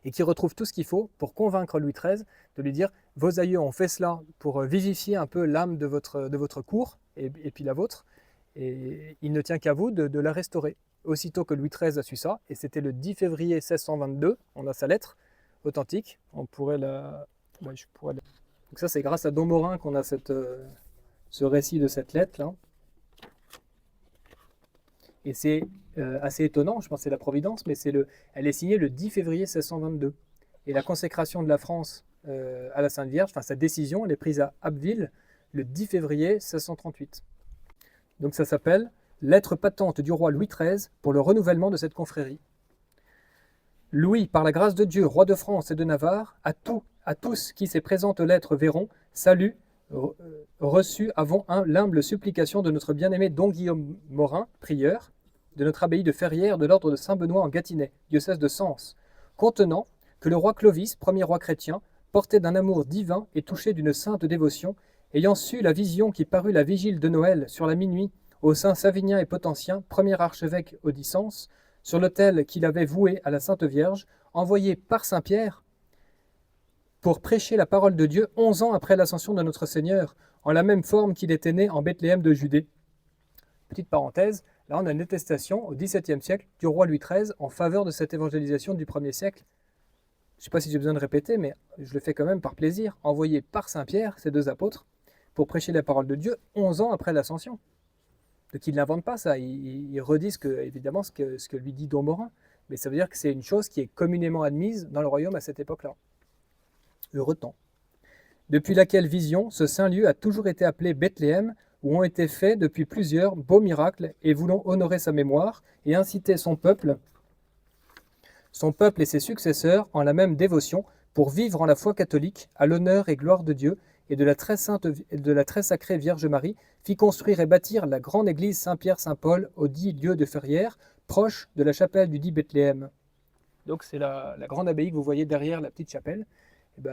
et qui retrouve tout ce qu'il faut pour convaincre Louis XIII de lui dire « Vos aïeux ont fait cela pour vivifier un peu l'âme de votre cour et puis la vôtre. Et il ne tient qu'à vous de la restaurer. » Aussitôt que Louis XIII a su ça, et c'était le 10 février 1622, on a sa lettre authentique, on pourrait la... Ouais, Donc ça, c'est grâce à Dom Morin qu'on a ce récit de cette lettre-là. Et c'est assez étonnant, je pense que c'est la Providence, mais elle est signée le 10 février 1622. Et la consécration de la France à la Sainte Vierge, enfin sa décision, elle est prise à Abbeville le 10 février 1638. Donc ça s'appelle « Lettre patente du roi Louis XIII pour le renouvellement de cette confrérie. Louis, par la grâce de Dieu, roi de France et de Navarre, à tous qui ces présentes lettres verront, salut, reçu avant l'humble supplication de notre bien-aimé Don Guillaume Morin, prieur, de notre abbaye de Ferrières de l'ordre de Saint-Benoît en Gâtinais, diocèse de Sens, contenant que le roi Clovis, premier roi chrétien, porté d'un amour divin et touché d'une sainte dévotion, ayant su la vision qui parut la vigile de Noël sur la minuit au saint Savinien et Potentien, premier archevêque au Sens, sur l'autel qu'il avait voué à la Sainte Vierge, envoyé par Saint Pierre pour prêcher la parole de Dieu 11 ans après l'ascension de notre Seigneur, en la même forme qu'il était né en Bethléem de Judée. Petite parenthèse, là on a une attestation au XVIIe siècle du roi Louis XIII en faveur de cette évangélisation du 1er siècle. Je ne sais pas si j'ai besoin de répéter, mais je le fais quand même par plaisir, envoyé par Saint Pierre, ces deux apôtres, pour prêcher la parole de Dieu 11 ans après l'ascension. Donc il n'invente pas ça, il redit évidemment ce que lui dit Dom Morin, mais ça veut dire que c'est une chose qui est communément admise dans le royaume à cette époque-là. Heureux temps. Depuis laquelle vision, ce saint lieu a toujours été appelé Bethléem, où ont été faits depuis plusieurs beaux miracles, et voulons honorer sa mémoire et inciter son peuple et ses successeurs en la même dévotion, pour vivre en la foi catholique, à l'honneur et gloire de Dieu, et de la très sacrée Vierge Marie, fit construire et bâtir la grande église Saint-Pierre-Saint-Paul au dit lieu de Ferrières, proche de la chapelle du dit Bethléem. Donc c'est la grande abbaye que vous voyez derrière la petite chapelle. Et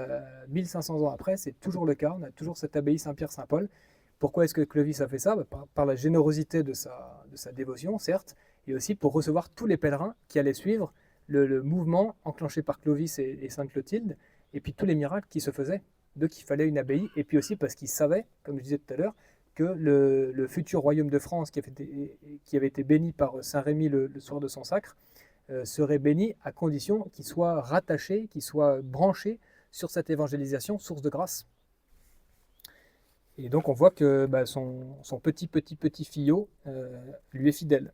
1500 ans après, c'est toujours le cas, on a toujours cette abbaye Saint-Pierre-Saint-Paul. Pourquoi est-ce que Clovis a fait ça? Par la générosité de sa dévotion, certes, et aussi pour recevoir tous les pèlerins qui allaient suivre le mouvement enclenché par Clovis et Sainte Clotilde, et puis tous les miracles qui se faisaient. Donc il fallait une abbaye, et puis aussi parce qu'ils savaient, comme je disais tout à l'heure, que le futur royaume de France qui avait été béni par Saint Rémy le soir de son sacre, serait béni à condition qu'il soit rattaché, qu'il soit branché sur cette évangélisation, source de grâce. Et donc on voit que bah, son petit filleau lui est fidèle.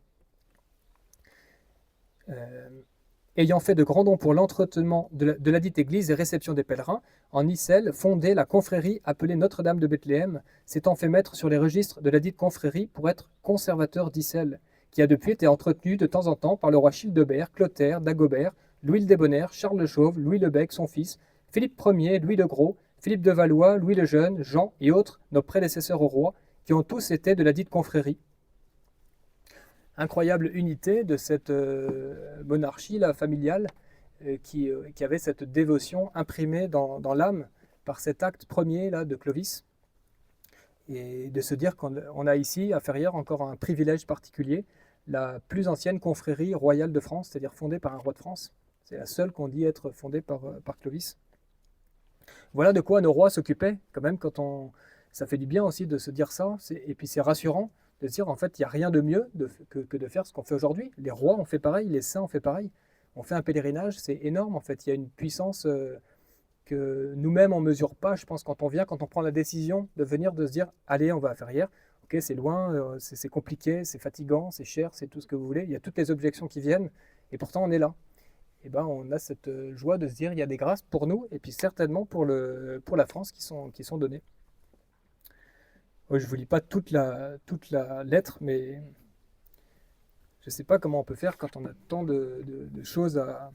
Ayant fait de grands dons pour l'entretement de la dite église et réception des pèlerins, en Issel fondait la confrérie appelée Notre-Dame de Bethléem, s'étant fait mettre sur les registres de la dite confrérie pour être conservateur d'Issel, qui a depuis été entretenu de temps en temps par le roi Childebert, Clotaire, Dagobert, Louis le Débonnaire, Charles le Chauve, Louis le Bec, son fils, Philippe Ier, Louis le Gros, Philippe de Valois, Louis le Jeune, Jean et autres, nos prédécesseurs au roi, qui ont tous été de la dite confrérie. Incroyable unité de cette monarchie là, familiale qui avait cette dévotion imprimée dans l'âme par cet acte premier là, de Clovis. Et de se dire qu'on a ici, à Ferrières, encore un privilège particulier, la plus ancienne confrérie royale de France, c'est-à-dire fondée par un roi de France. C'est la seule qu'on dit être fondée par Clovis. Voilà de quoi nos rois s'occupaient, quand même, ça fait du bien aussi de se dire ça, et puis c'est rassurant de se dire en fait il n'y a rien de mieux que de faire ce qu'on fait aujourd'hui. Les rois ont fait pareil, les saints ont fait pareil. On fait un pèlerinage, c'est énorme en fait, il y a une puissance que nous-mêmes on ne mesure pas, je pense, quand on prend la décision de venir, de se dire allez on va à Ferrières, ok c'est loin, c'est compliqué, c'est fatigant, c'est cher, c'est tout ce que vous voulez, il y a toutes les objections qui viennent, et pourtant on est là. Et ben on a cette joie de se dire il y a des grâces pour nous, et puis certainement pour la France qui sont données. Je ne vous lis pas toute la lettre, mais je ne sais pas comment on peut faire quand on a tant de choses à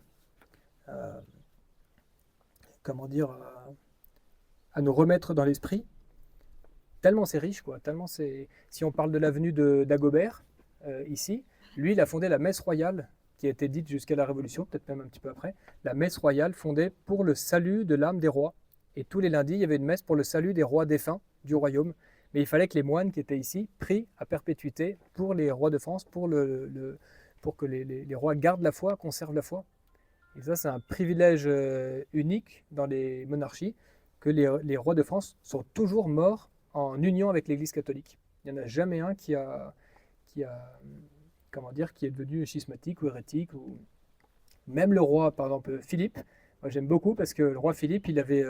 nous remettre dans l'esprit. Tellement c'est riche, quoi. Tellement c'est. Si on parle de l'avenue d'Agobert, ici, lui, il a fondé la messe royale, qui a été dite jusqu'à la Révolution, peut-être même un petit peu après. La messe royale fondée pour le salut de l'âme des rois. Et tous les lundis, il y avait une messe pour le salut des rois défunts du royaume. Mais il fallait que les moines qui étaient ici prient à perpétuité pour les rois de France, pour que les rois gardent la foi, conservent la foi. Et ça, c'est un privilège unique dans les monarchies, que les rois de France sont toujours morts en union avec l'Église catholique. Il n'y en a jamais un qui est devenu schismatique ou hérétique. Même le roi, par exemple, Philippe, moi j'aime beaucoup parce que le roi Philippe, il avait...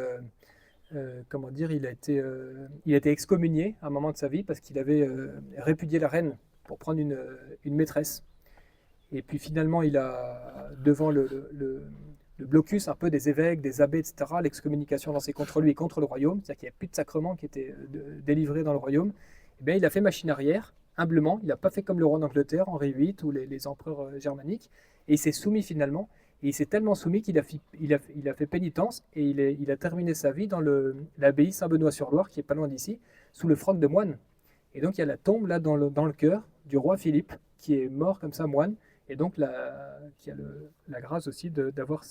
il a été excommunié à un moment de sa vie parce qu'il avait répudié la reine pour prendre une maîtresse. Et puis finalement, il a, devant le blocus un peu des évêques, des abbés, etc., l'excommunication lancée contre lui et contre le royaume, c'est-à-dire qu'il n'y a plus de sacrements qui étaient délivrés dans le royaume, et bien, il a fait machine arrière, humblement. Il n'a pas fait comme le roi d'Angleterre, Henri VIII, ou les empereurs germaniques, et il s'est soumis finalement. Et il s'est tellement soumis qu'il a fait pénitence et il a terminé sa vie dans l'abbaye Saint-Benoît-sur-Loire, qui est pas loin d'ici, sous le froc de moine. Et donc il y a la tombe là dans le cœur du roi Philippe, qui est mort comme ça moine, et donc qui a la grâce aussi d'avoir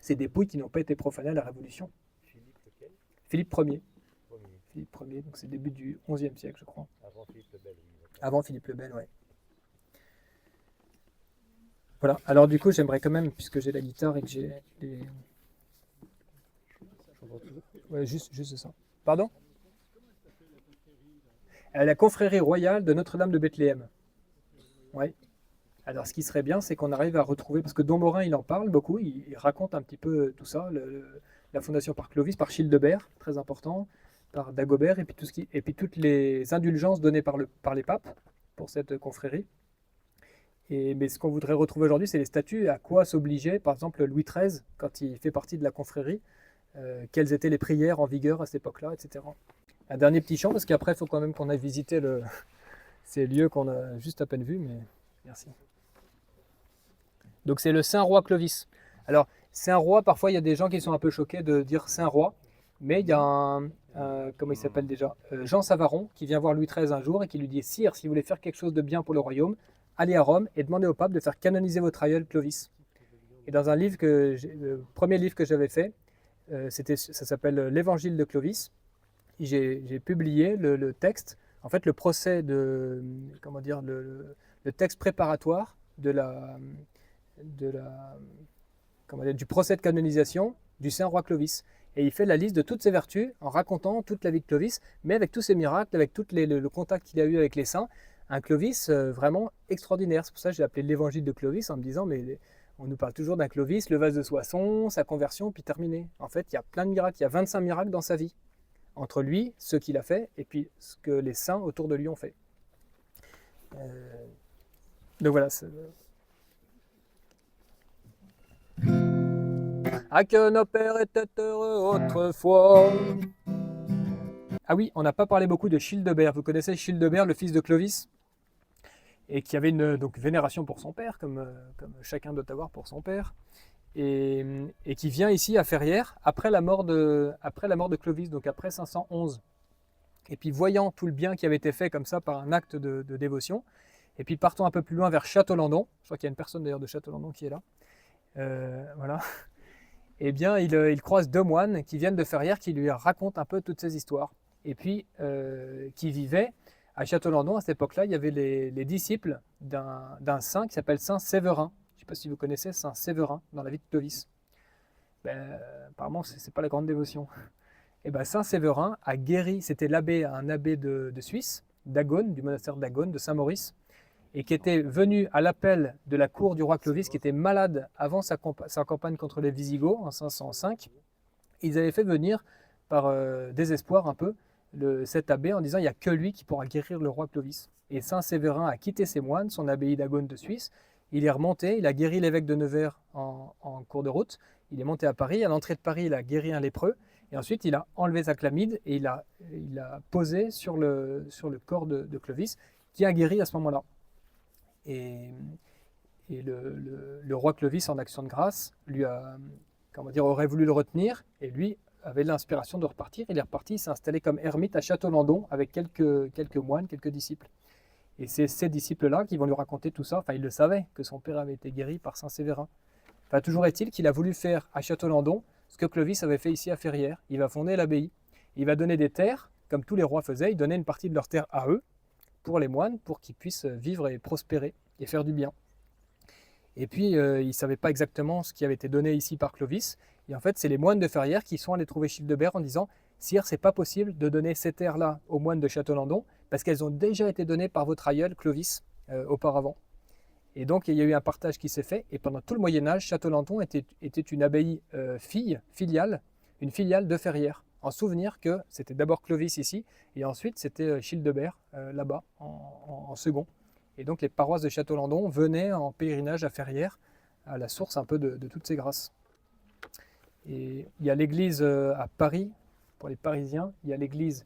ses dépouilles qui n'ont pas été profanées à la Révolution. Philippe lequel? Philippe Ier. Premier. Philippe Ier, donc c'est début du XIe siècle, je crois. Avant Philippe le Bel, oui. D'accord. Avant Philippe le Bel, ouais. Voilà, alors du coup j'aimerais quand même, puisque j'ai la guitare et que j'ai les... Ouais, juste ça. Pardon? La confrérie royale de Notre-Dame de Bethléem. Oui. Alors ce qui serait bien, c'est qu'on arrive à retrouver, parce que Don Morin il en parle beaucoup, il raconte un petit peu tout ça, la fondation par Clovis, par Childebert, très important, par Dagobert, et puis toutes les indulgences données par les papes pour cette confrérie. Mais ce qu'on voudrait retrouver aujourd'hui, c'est les statuts, à quoi s'obligeait, par exemple, Louis XIII, quand il fait partie de la confrérie, quelles étaient les prières en vigueur à cette époque-là, etc. Un dernier petit chant, parce qu'après, il faut quand même qu'on aille visiter ces lieux qu'on a juste à peine vus, mais merci. Donc c'est le Saint-Roi Clovis. Alors, Saint-Roi, parfois, il y a des gens qui sont un peu choqués de dire Saint-Roi, mais il y a comment il s'appelle déjà, Jean Savaron, qui vient voir Louis XIII un jour et qui lui dit « Sire, si vous voulez faire quelque chose de bien pour le royaume, allez à Rome et demandez au pape de faire canoniser votre aïeul Clovis. » Et dans un livre le premier livre que j'avais fait, ça s'appelle l'Évangile de Clovis. J'ai publié le texte, en fait le procès le texte préparatoire du procès de canonisation du Saint-Roi Clovis. Et il fait la liste de toutes ses vertus en racontant toute la vie de Clovis, mais avec tous ses miracles, avec tout le contact qu'il a eu avec les saints. Un Clovis vraiment extraordinaire. C'est pour ça que j'ai appelé l'évangile de Clovis en me disant, mais on nous parle toujours d'un Clovis, le vase de Soissons, sa conversion, puis terminé. En fait, il y a plein de miracles, il y a 25 miracles dans sa vie. entre lui, ce qu'il a fait, et puis ce que les saints autour de lui ont fait. Donc voilà. Ah, que nos pères étaient heureux autrefois. Ah oui, on n'a pas parlé beaucoup de Childebert. Vous connaissez Childebert, le fils de Clovis, et qui avait une donc, vénération pour son père, comme chacun doit avoir pour son père, et qui vient ici à Ferrières après la mort de Clovis, donc après 511. Et puis voyant tout le bien qui avait été fait comme ça par un acte de dévotion, et puis partant un peu plus loin vers Château-Landon, je crois qu'il y a une personne d'ailleurs de Château-Landon qui est là, voilà, eh bien il croise deux moines qui viennent de Ferrières qui lui racontent un peu toutes ces histoires. Et puis qui vivaient à Château-Landon à cette époque-là. Il y avait les disciples d'un saint qui s'appelle Saint Séverin. Je ne sais pas si vous connaissez Saint Séverin dans la vie de Clovis. Apparemment, ce n'est pas la grande dévotion. Et ben, Saint Séverin a guéri, c'était un abbé de Suisse, d'Agone, du monastère d'Agone, de Saint-Maurice, et qui était venu à l'appel de la cour du roi Clovis, qui était malade avant sa campagne contre les Visigoths en 505. Ils avaient fait venir, par désespoir un peu, cet abbé en disant il n'y a que lui qui pourra guérir le roi Clovis. Et Saint Séverin a quitté ses moines, son abbaye d'Agone de Suisse, il est remonté, il a guéri l'évêque de Nevers en cours de route, il est monté à Paris, à l'entrée de Paris il a guéri un lépreux, et ensuite il a enlevé sa chlamyde et il a posé sur le corps de Clovis, qui a guéri à ce moment-là. Et le roi Clovis, en action de grâce, lui aurait voulu le retenir, et lui avait l'inspiration de repartir. Il est reparti, il s'est installé comme ermite à Château-Landon avec quelques moines, quelques disciples. Et c'est ces disciples-là qui vont lui raconter tout ça. Enfin, il le savait, que son père avait été guéri par Saint Séverin. Enfin, toujours est-il qu'il a voulu faire à Château-Landon ce que Clovis avait fait ici à Ferrières. Il va fonder l'abbaye. Il va donner des terres, comme tous les rois faisaient. Il donnait une partie de leurs terres à eux, pour les moines, pour qu'ils puissent vivre et prospérer et faire du bien. Et puis, il ne savait pas exactement ce qui avait été donné ici par Clovis. Et en fait, c'est les moines de Ferrières qui sont allés trouver Childebert en disant « Sire, c'est pas possible de donner ces terres-là aux moines de Château-Landon parce qu'elles ont déjà été données par votre aïeul Clovis auparavant. » Et donc, il y a eu un partage qui s'est fait. Et pendant tout le Moyen-Âge, Château-Landon était une abbaye filiale, une filiale de Ferrières, en souvenir que c'était d'abord Clovis ici et ensuite c'était Childebert là-bas en second. Et donc les paroisses de Château-Landon venaient en pèlerinage à Ferrières, à la source un peu de toutes ces grâces. Et il y a l'église à Paris, pour les Parisiens, il y a l'église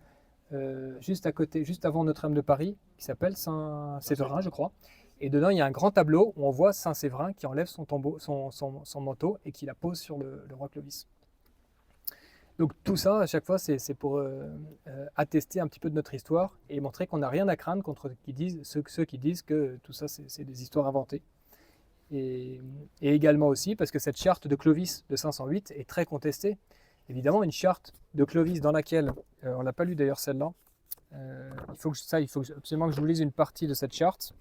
juste à côté, juste avant Notre-Dame de Paris, qui s'appelle Saint-Séverin, je crois. Et dedans, il y a un grand tableau où on voit Saint-Séverin qui enlève son manteau et qui la pose sur le roi Clovis. Donc tout ça, à chaque fois, c'est pour attester un petit peu de notre histoire et montrer qu'on n'a rien à craindre contre ceux qui disent que tout ça, c'est des histoires inventées. Et également aussi parce que cette charte de Clovis de 508 est très contestée. Évidemment, une charte de Clovis dans laquelle, on n'a pas lu d'ailleurs celle-là, il faut absolument que je vous lise une partie de cette charte.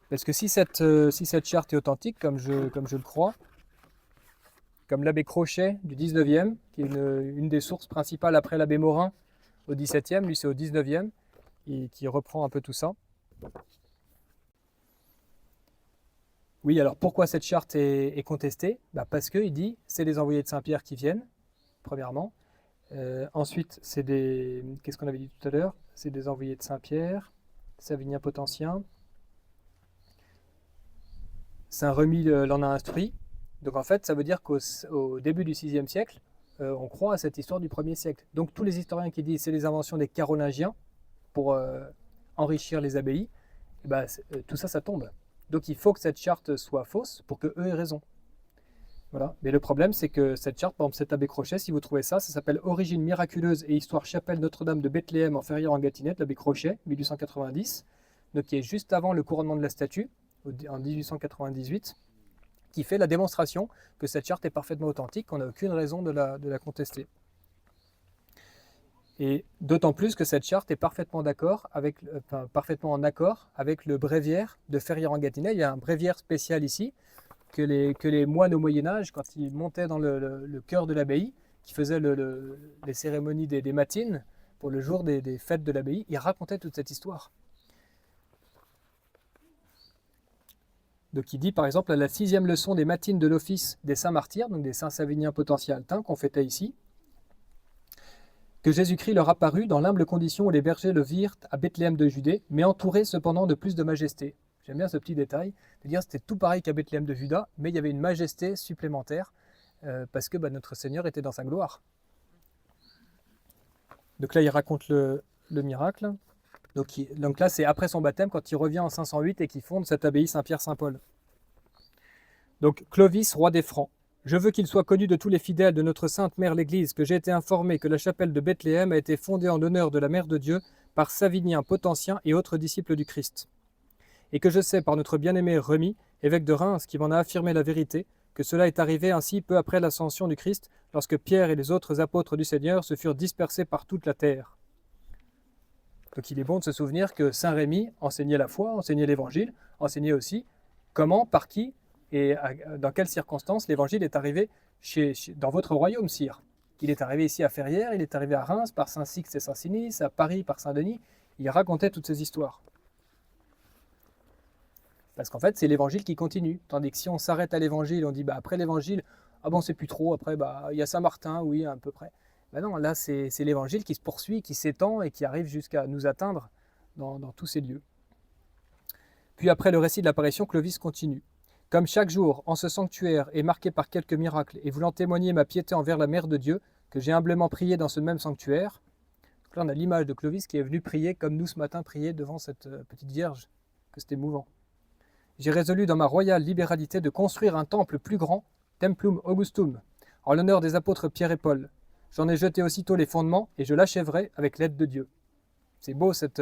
Parce que si cette charte est authentique, comme je le crois, comme l'abbé Crochet du 19e, qui est une des sources principales après l'abbé Morin au 17e, lui c'est au 19e, et qui reprend un peu tout ça. Oui, alors pourquoi cette charte est contestée ? Parce qu'il dit c'est les envoyés de Saint-Pierre qui viennent, premièrement. Ensuite, c'est qu'est-ce qu'on avait dit tout à l'heure ? C'est des envoyés de Saint-Pierre, Savinien Potentien. Saint-Remy l'en a instruit. Donc en fait, ça veut dire qu'au début du VIe siècle, on croit à cette histoire du 1er siècle. Donc tous les historiens qui disent que c'est les inventions des Carolingiens pour enrichir les abbayes, tout ça, ça tombe. Donc il faut que cette charte soit fausse pour qu'eux aient raison. Voilà. Mais le problème, c'est que cette charte, par exemple, cet abbé Crochet, si vous trouvez ça s'appelle Origine miraculeuse et histoire chapelle Notre-Dame de Bethléem en Ferrières-en-Gâtinais, l'abbé Crochet, 1890, donc qui est juste avant le couronnement de la statue, en 1898, qui fait la démonstration que cette charte est parfaitement authentique, qu'on n'a aucune raison de la contester. Et d'autant plus que cette charte est parfaitement parfaitement en accord avec le bréviaire de Ferrières-en-Gâtinais. Il y a un bréviaire spécial ici, que les moines au Moyen-Âge, quand ils montaient dans le chœur de l'abbaye, qui faisaient les cérémonies des matines, pour le jour des fêtes de l'abbaye, ils racontaient toute cette histoire. Donc il dit par exemple à la 6e leçon des matines de l'office des saints martyrs, donc des saints Saviniens Potentiens Altins qu'on fêtait ici, que Jésus-Christ leur apparut dans l'humble condition où les bergers le virent à Bethléem de Judée, mais entouré cependant de plus de majesté. J'aime bien ce petit détail, de dire que c'était tout pareil qu'à Bethléem de Juda, mais il y avait une majesté supplémentaire, parce que notre Seigneur était dans sa gloire. Donc là, il raconte le miracle. Donc là, c'est après son baptême, quand il revient en 508 et qu'il fonde cette abbaye Saint-Pierre-Saint-Paul. Donc Clovis, roi des Francs. Je veux qu'il soit connu de tous les fidèles de notre Sainte Mère l'Église que j'ai été informé que la chapelle de Bethléem a été fondée en l'honneur de la Mère de Dieu par Savinien, Potentien et autres disciples du Christ. Et que je sais par notre bien-aimé Remi, évêque de Reims, qui m'en a affirmé la vérité, que cela est arrivé ainsi peu après l'ascension du Christ, lorsque Pierre et les autres apôtres du Seigneur se furent dispersés par toute la terre. Donc il est bon de se souvenir que Saint Rémi enseignait la foi, enseignait l'Évangile, enseignait aussi comment, par qui et dans quelles circonstances l'Évangile est arrivé dans votre royaume, sire. Il est arrivé ici à Ferrières, il est arrivé à Reims par Saint Sixte et Saint Sinice, à Paris par Saint Denis. Il racontait toutes ces histoires. Parce qu'en fait, c'est l'Évangile qui continue. Tandis que si on s'arrête à l'Évangile, on dit après l'Évangile, ah bon, c'est plus trop, après il y a Saint-Martin, oui, à peu près. Non, là, c'est l'Évangile qui se poursuit, qui s'étend et qui arrive jusqu'à nous atteindre dans tous ces lieux. Puis après le récit de l'apparition, Clovis continue. Comme chaque jour, en ce sanctuaire, est marqué par quelques miracles, et voulant témoigner ma piété envers la Mère de Dieu, que j'ai humblement prié dans ce même sanctuaire. Donc là, on a l'image de Clovis qui est venu prier, comme nous ce matin, prier devant cette petite Vierge, que c'était émouvant. J'ai résolu dans ma royale libéralité de construire un temple plus grand, Templum Augustum, en l'honneur des apôtres Pierre et Paul. J'en ai jeté aussitôt les fondements, et je l'achèverai avec l'aide de Dieu. C'est beau cette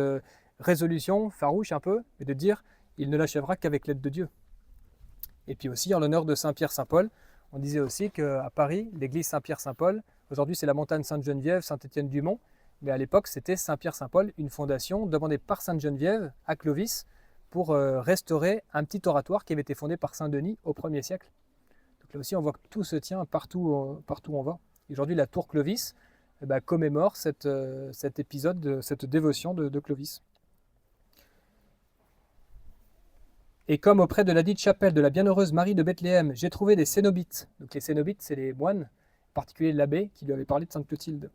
résolution, farouche un peu, mais de dire, il ne l'achèvera qu'avec l'aide de Dieu. Et puis aussi, en l'honneur de Saint-Pierre-Saint-Paul, on disait aussi qu'à Paris, l'église Saint-Pierre-Saint-Paul, aujourd'hui c'est la montagne Sainte-Geneviève, Saint-Étienne-du-Mont, mais à l'époque c'était Saint-Pierre-Saint-Paul, une fondation demandée par Sainte-Geneviève à Clovis pour restaurer un petit oratoire qui avait été fondé par Saint-Denis au 1er siècle. Donc là aussi on voit que tout se tient partout où on va. Aujourd'hui la tour Clovis commémore cet épisode, cette dévotion de Clovis. Et comme auprès de la dite chapelle de la Bienheureuse Marie de Bethléem, j'ai trouvé des cénobites. Donc les cénobites, c'est les moines, en particulier l'abbé qui lui avait parlé de Sainte Clotilde.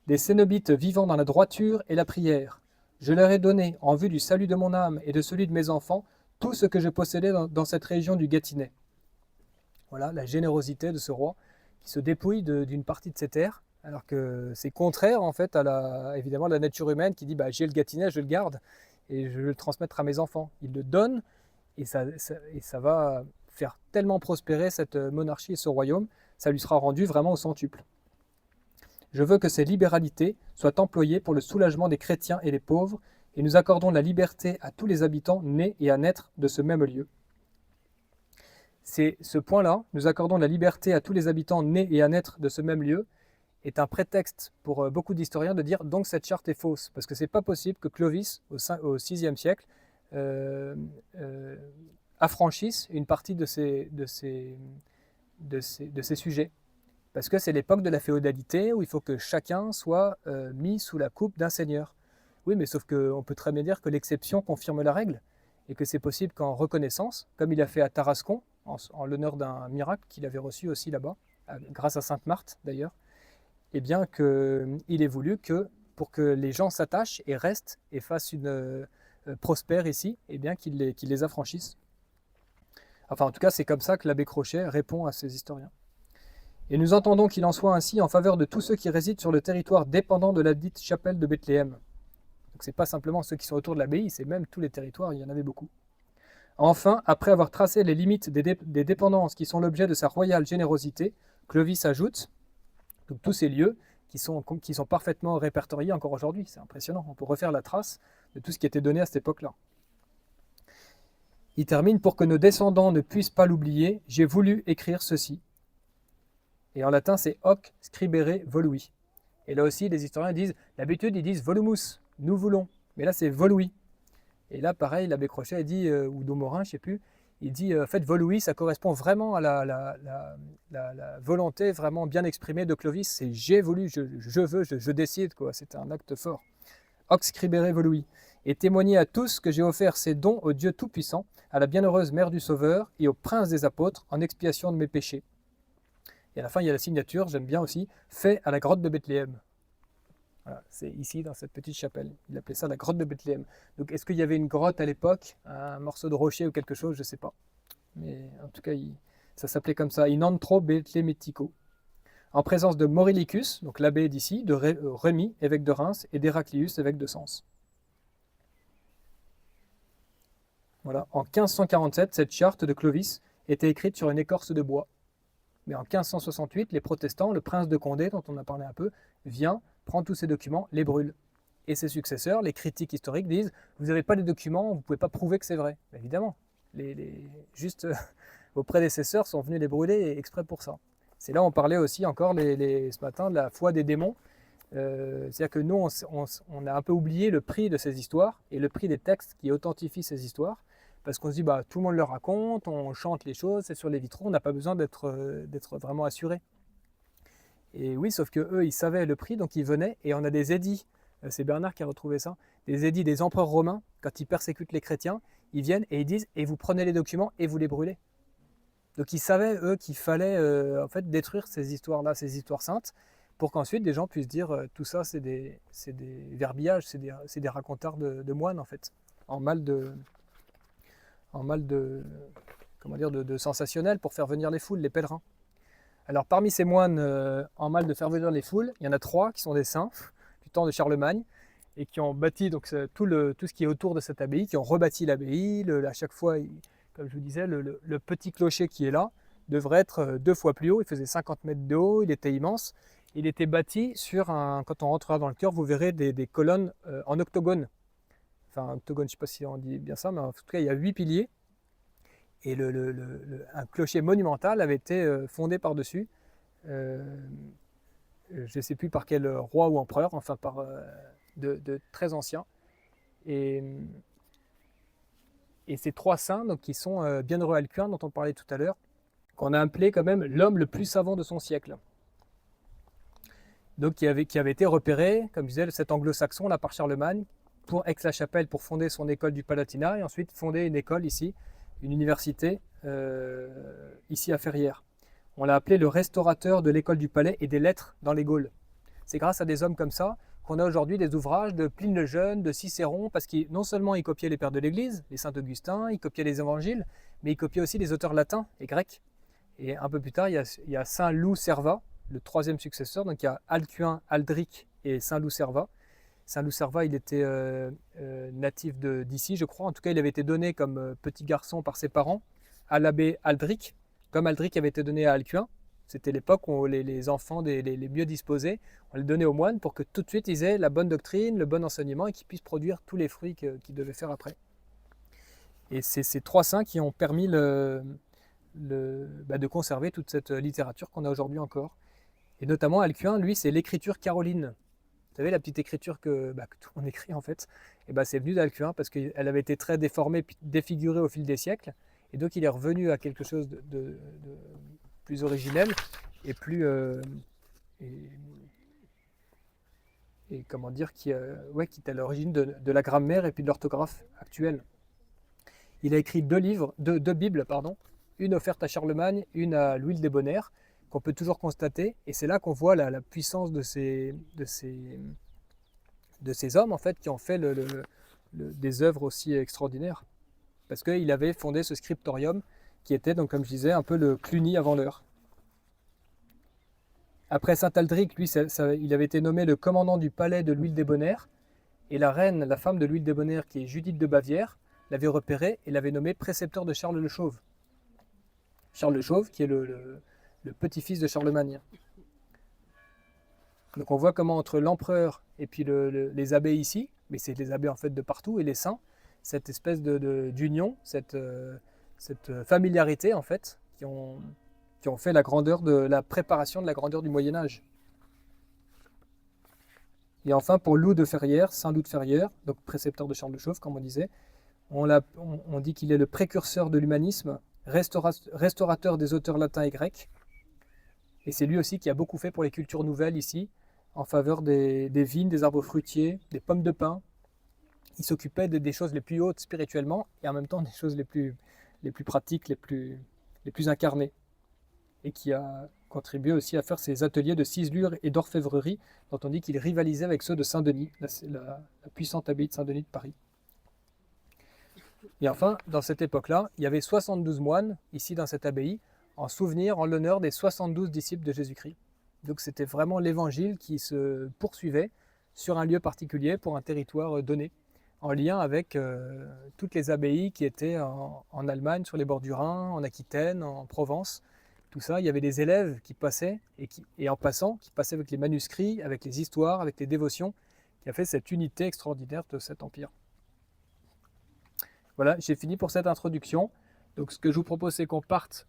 Des cénobites vivant dans la droiture et la prière. Je leur ai donné, en vue du salut de mon âme et de celui de mes enfants, tout ce que je possédais dans cette région du Gâtinais. Voilà la générosité de ce roi qui se dépouille d'une partie de ses terres, alors que c'est contraire en fait évidemment à la nature humaine qui dit j'ai le Gâtinais, je le garde et je vais le transmettre à mes enfants. Il le donne. Et ça va faire tellement prospérer cette monarchie et ce royaume, ça lui sera rendu vraiment au centuple. Je veux que ces libéralités soient employées pour le soulagement des chrétiens et des pauvres, et nous accordons la liberté à tous les habitants nés et à naître de ce même lieu. C'est ce point-là, nous accordons la liberté à tous les habitants nés et à naître de ce même lieu, est un prétexte pour beaucoup d'historiens de dire donc cette charte est fausse, parce que c'est pas possible que Clovis, au VIe siècle, affranchissent une partie de ces sujets. Parce que c'est l'époque de la féodalité où il faut que chacun soit mis sous la coupe d'un seigneur. Oui, mais sauf qu'on peut très bien dire que l'exception confirme la règle et que c'est possible qu'en reconnaissance, comme il a fait à Tarascon, en l'honneur d'un miracle qu'il avait reçu aussi là-bas, grâce à Sainte Marthe d'ailleurs, eh bien qu'il ait voulu que, pour que les gens s'attachent et restent et fassent prospèrent ici, et bien qu'il les affranchisse. Enfin, en tout cas, c'est comme ça que l'abbé Crochet répond à ces historiens. Et nous entendons qu'il en soit ainsi en faveur de tous ceux qui résident sur le territoire dépendant de la dite chapelle de Bethléem. Donc c'est pas simplement ceux qui sont autour de l'abbaye, c'est même tous les territoires, il y en avait beaucoup. Enfin, après avoir tracé les limites des dépendances qui sont l'objet de sa royale générosité, Clovis ajoute, donc tous ces lieux qui sont parfaitement répertoriés encore aujourd'hui, c'est impressionnant, on peut refaire la trace de tout ce qui était donné à cette époque-là. Il termine, pour que nos descendants ne puissent pas l'oublier, j'ai voulu écrire ceci. Et en latin, c'est hoc scribere volui. Et là aussi, les historiens disent, d'habitude, ils disent volumus, nous voulons. Mais là, c'est volui. Et là, pareil, l'abbé Crochet dit, ou Daumorin, je ne sais plus, il dit, en fait, volui, ça correspond vraiment à la volonté vraiment bien exprimée de Clovis. C'est j'ai voulu, je veux, je décide, quoi. C'est un acte fort. Hoc scribere volui. Et témoigner à tous que j'ai offert ces dons au Dieu Tout-Puissant, à la bienheureuse Mère du Sauveur et au Prince des Apôtres en expiation de mes péchés. Et à la fin, il y a la signature, j'aime bien aussi, fait à la grotte de Bethléem. Voilà, c'est ici, dans cette petite chapelle. Il appelait ça la grotte de Bethléem. Donc, est-ce qu'il y avait une grotte à l'époque, un morceau de rocher ou quelque chose? Je ne sais pas. Mais en tout cas, ça s'appelait comme ça, In Antro Bethlehemetico. En présence de Maurelicus, donc l'abbé d'ici, de Rémy, évêque de Reims, et d'Héraclius, évêque de Sens. Voilà. En 1547, cette charte de Clovis était écrite sur une écorce de bois. Mais en 1568, les protestants, le prince de Condé, dont on a parlé un peu, vient, prend tous ces documents, les brûle. Et ses successeurs, les critiques historiques, disent « Vous n'avez pas les documents, vous ne pouvez pas prouver que c'est vrai. » Évidemment, juste vos prédécesseurs sont venus les brûler exprès pour ça. C'est là où on parlait aussi encore ce matin de la foi des démons. C'est-à-dire que nous, on a un peu oublié le prix de ces histoires et le prix des textes qui authentifient ces histoires. Parce qu'on se dit, tout le monde le raconte, on chante les choses, c'est sur les vitraux, on n'a pas besoin d'être vraiment assuré. Et oui, sauf qu'eux, ils savaient le prix, donc ils venaient, et on a des édits, c'est Bernard qui a retrouvé ça, des édits des empereurs romains, quand ils persécutent les chrétiens, ils viennent et ils disent, et vous prenez les documents et vous les brûlez. Donc ils savaient, eux, qu'il fallait en fait détruire ces histoires-là, ces histoires saintes, pour qu'ensuite des gens puissent dire, tout ça c'est des verbillages, c'est des racontars de moines, en fait, en mal de sensationnel pour faire venir les foules, les pèlerins. Alors parmi ces moines en mal de faire venir les foules, il y en a 3 qui sont des saints du temps de Charlemagne et qui ont bâti donc, tout ce qui est autour de cette abbaye, qui ont rebâti l'abbaye. À chaque fois, comme je vous disais, le petit clocher qui est là devrait être 2 fois plus haut. Il faisait 50 mètres de haut, il était immense. Il était bâti sur quand on rentrera dans le chœur, vous verrez des colonnes en octogone. Enfin, octogone, je ne sais pas si on dit bien ça, mais en tout cas, il y a 8 piliers. Et un clocher monumental avait été fondé par-dessus. Je ne sais plus par quel roi ou empereur, enfin de très anciens. Et ces 3 saints, donc, qui sont Bienheureux Alcuin, dont on parlait tout à l'heure, qu'on a appelé quand même l'homme le plus savant de son siècle. Donc qui avait été repéré, comme je disais, cet anglo-saxon là par Charlemagne, pour Aix-la-Chapelle pour fonder son école du Palatinat et ensuite fonder une école ici, une université ici à Ferrières. On l'a appelé le restaurateur de l'école du Palais et des lettres dans les Gaules. C'est grâce à des hommes comme ça qu'on a aujourd'hui des ouvrages de Pline le Jeune, de Cicéron, parce que non seulement il copiait les pères de l'Église, les saints Augustin, il copiait les évangiles, mais il copiait aussi les auteurs latins et grecs. Et un peu plus tard, il y a Saint Loup Cerva, le 3e successeur, donc il y a Alcuin, Aldric et Saint Loup Cerva. Saint Loup Cerva, il était natif d'ici, je crois. En tout cas, il avait été donné comme petit garçon par ses parents à l'abbé Aldric, comme Aldric avait été donné à Alcuin. C'était l'époque où les enfants les mieux disposés, on les donnait aux moines pour que tout de suite ils aient la bonne doctrine, le bon enseignement et qu'ils puissent produire tous les fruits qu'ils devaient faire après. Et c'est ces 3 saints qui ont permis de conserver toute cette littérature qu'on a aujourd'hui encore. Et notamment Alcuin, lui, c'est l'écriture caroline. Vous savez, la petite écriture que tout le monde écrit en fait, et c'est venu d'Alcuin parce qu'elle avait été très déformée, défigurée au fil des siècles. Et donc il est revenu à quelque chose de plus originel et plus... et comment dire, qui est à l'origine de la grammaire et puis de l'orthographe actuelle. Il a écrit 2 livres, deux Bibles, pardon, une offerte à Charlemagne, une à Louis le Débonnaire, qu'on peut toujours constater, et c'est là qu'on voit la puissance de ces hommes en fait qui ont fait des œuvres aussi extraordinaires, parce qu'il avait fondé ce scriptorium qui était donc, comme je disais, un peu le Cluny avant l'heure. Après Saint Aldric, lui, il avait été nommé le commandant du palais de Louis le Débonnaire, et la reine, la femme de Louis le Débonnaire, qui est Judith de Bavière, l'avait repéré et l'avait nommé précepteur de Charles le Chauve. Charles le Chauve, qui est le petit-fils de Charlemagne. Donc on voit comment entre l'empereur et puis les abbés ici, mais c'est les abbés en fait de partout, et les saints, cette espèce d'union, cette familiarité en fait, qui ont fait la grandeur la préparation de la grandeur du Moyen-Âge. Et enfin pour Loup de Ferrières, Saint Loup de Ferrières, donc précepteur de Charles le Chauve, comme on disait, on dit qu'il est le précurseur de l'humanisme, restaurateur des auteurs latins et grecs. Et c'est lui aussi qui a beaucoup fait pour les cultures nouvelles ici, en faveur des vignes, des arbres fruitiers, des pommes de pin. Il s'occupait des choses les plus hautes spirituellement et en même temps des choses les plus pratiques, les plus incarnées. Et qui a contribuait aussi à faire ses ateliers de ciselure et d'orfèvrerie, dont on dit qu'il rivalisait avec ceux de Saint-Denis, la puissante abbaye de Saint-Denis de Paris. Et enfin, dans cette époque-là, il y avait 72 moines ici dans cette abbaye, en souvenir, en l'honneur des 72 disciples de Jésus-Christ. Donc c'était vraiment l'évangile qui se poursuivait sur un lieu particulier pour un territoire donné, en lien avec toutes les abbayes qui étaient en Allemagne, sur les bords du Rhin, en Aquitaine, en Provence. Tout ça, il y avait des élèves qui passaient, et en passant, qui passaient avec les manuscrits, avec les histoires, avec les dévotions, qui a fait cette unité extraordinaire de cet empire. Voilà, j'ai fini pour cette introduction. Donc ce que je vous propose, c'est qu'on parte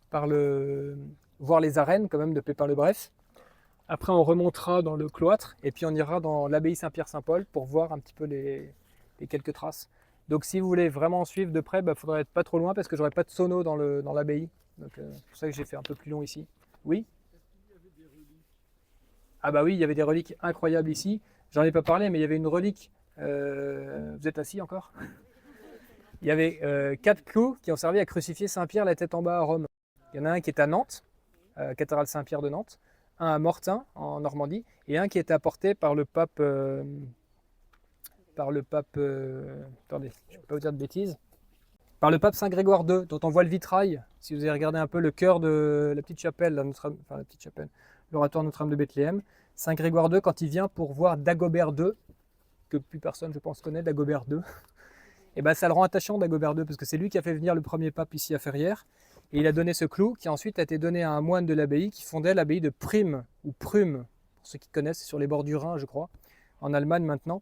voir les arènes quand même de Pépin-le-Bref. Après, on remontera dans le cloître et puis on ira dans l'abbaye Saint-Pierre-Saint-Paul pour voir un petit peu les quelques traces. Donc si vous voulez vraiment suivre de près, il faudrait être pas trop loin parce que j'aurai pas de sono dans l'abbaye. Donc c'est pour ça que j'ai fait un peu plus long ici. Oui ? Ah bah oui, il y avait des reliques incroyables ici. J'en ai pas parlé, mais il y avait une relique. Vous êtes assis encore ? Il y avait 4 clous qui ont servi à crucifier Saint-Pierre la tête en bas à Rome. Il y en a un qui est à Nantes, cathédrale Saint-Pierre de Nantes, un à Mortain en Normandie, et un qui est apporté par le pape. Attendez, je ne vais pas vous dire de bêtises. Par le pape Saint Grégoire II, dont on voit le vitrail. Si vous avez regardé un peu le cœur de la petite chapelle, l'oratoire Notre-Dame de Bethléem, Saint Grégoire II, quand il vient pour voir Dagobert II, que plus personne, je pense, connaît, Dagobert II, et ben ça le rend attachant Dagobert II, parce que c'est lui qui a fait venir le premier pape ici à Ferrières, et il a donné ce clou qui ensuite a été donné à un moine de l'abbaye qui fondait l'abbaye de Prüm, ou Prüm, pour ceux qui connaissent, c'est sur les bords du Rhin, je crois, en Allemagne maintenant.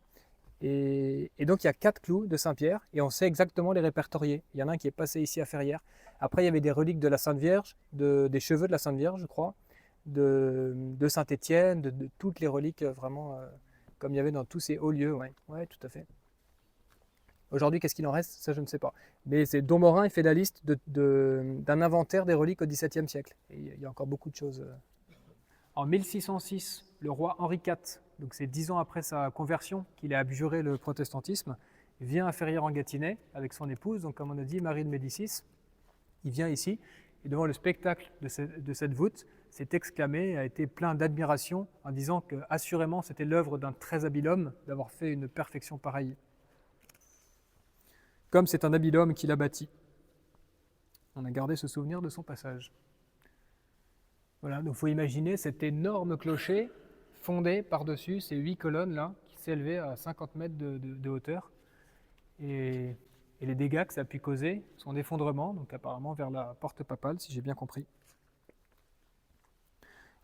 Et donc il y a 4 clous de Saint-Pierre, et on sait exactement les répertorier. Il y en a un qui est passé ici à Ferrières. Après, il y avait des reliques de la Sainte Vierge, des cheveux de la Sainte Vierge, je crois, de Saint-Étienne, de toutes les reliques vraiment comme il y avait dans tous ces hauts lieux. Ouais, tout à fait. Aujourd'hui, qu'est-ce qu'il en reste? Ça, je ne sais pas. Mais c'est Dom Morin, il fait la liste d'un inventaire des reliques au XVIIe siècle. Et il y a encore beaucoup de choses. En 1606, le roi Henri IV, donc c'est 10 ans après sa conversion qu'il a abjuré le protestantisme, vient à Ferrières-en-Gâtinais avec son épouse, donc comme on a dit, Marie de Médicis. Il vient ici, et devant le spectacle de cette voûte, s'est exclamé, a été plein d'admiration en disant que assurément c'était l'œuvre d'un très habile homme d'avoir fait une perfection pareille. Comme c'est un habile homme qui l'a bâti. On a gardé ce souvenir de son passage. Voilà, donc il faut imaginer cet énorme clocher fondé par-dessus ces 8 colonnes-là qui s'élevaient à 50 mètres de hauteur. Et les dégâts que ça a pu causer sont d'effondrement, donc apparemment vers la porte papale, si j'ai bien compris.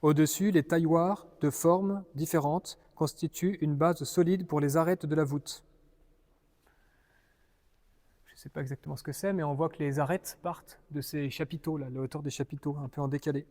Au-dessus, les tailloirs de formes différentes constituent une base solide pour les arêtes de la voûte. Je ne sais pas exactement ce que c'est, mais on voit que les arêtes partent de ces chapiteaux, là, la hauteur des chapiteaux, un peu en décalé.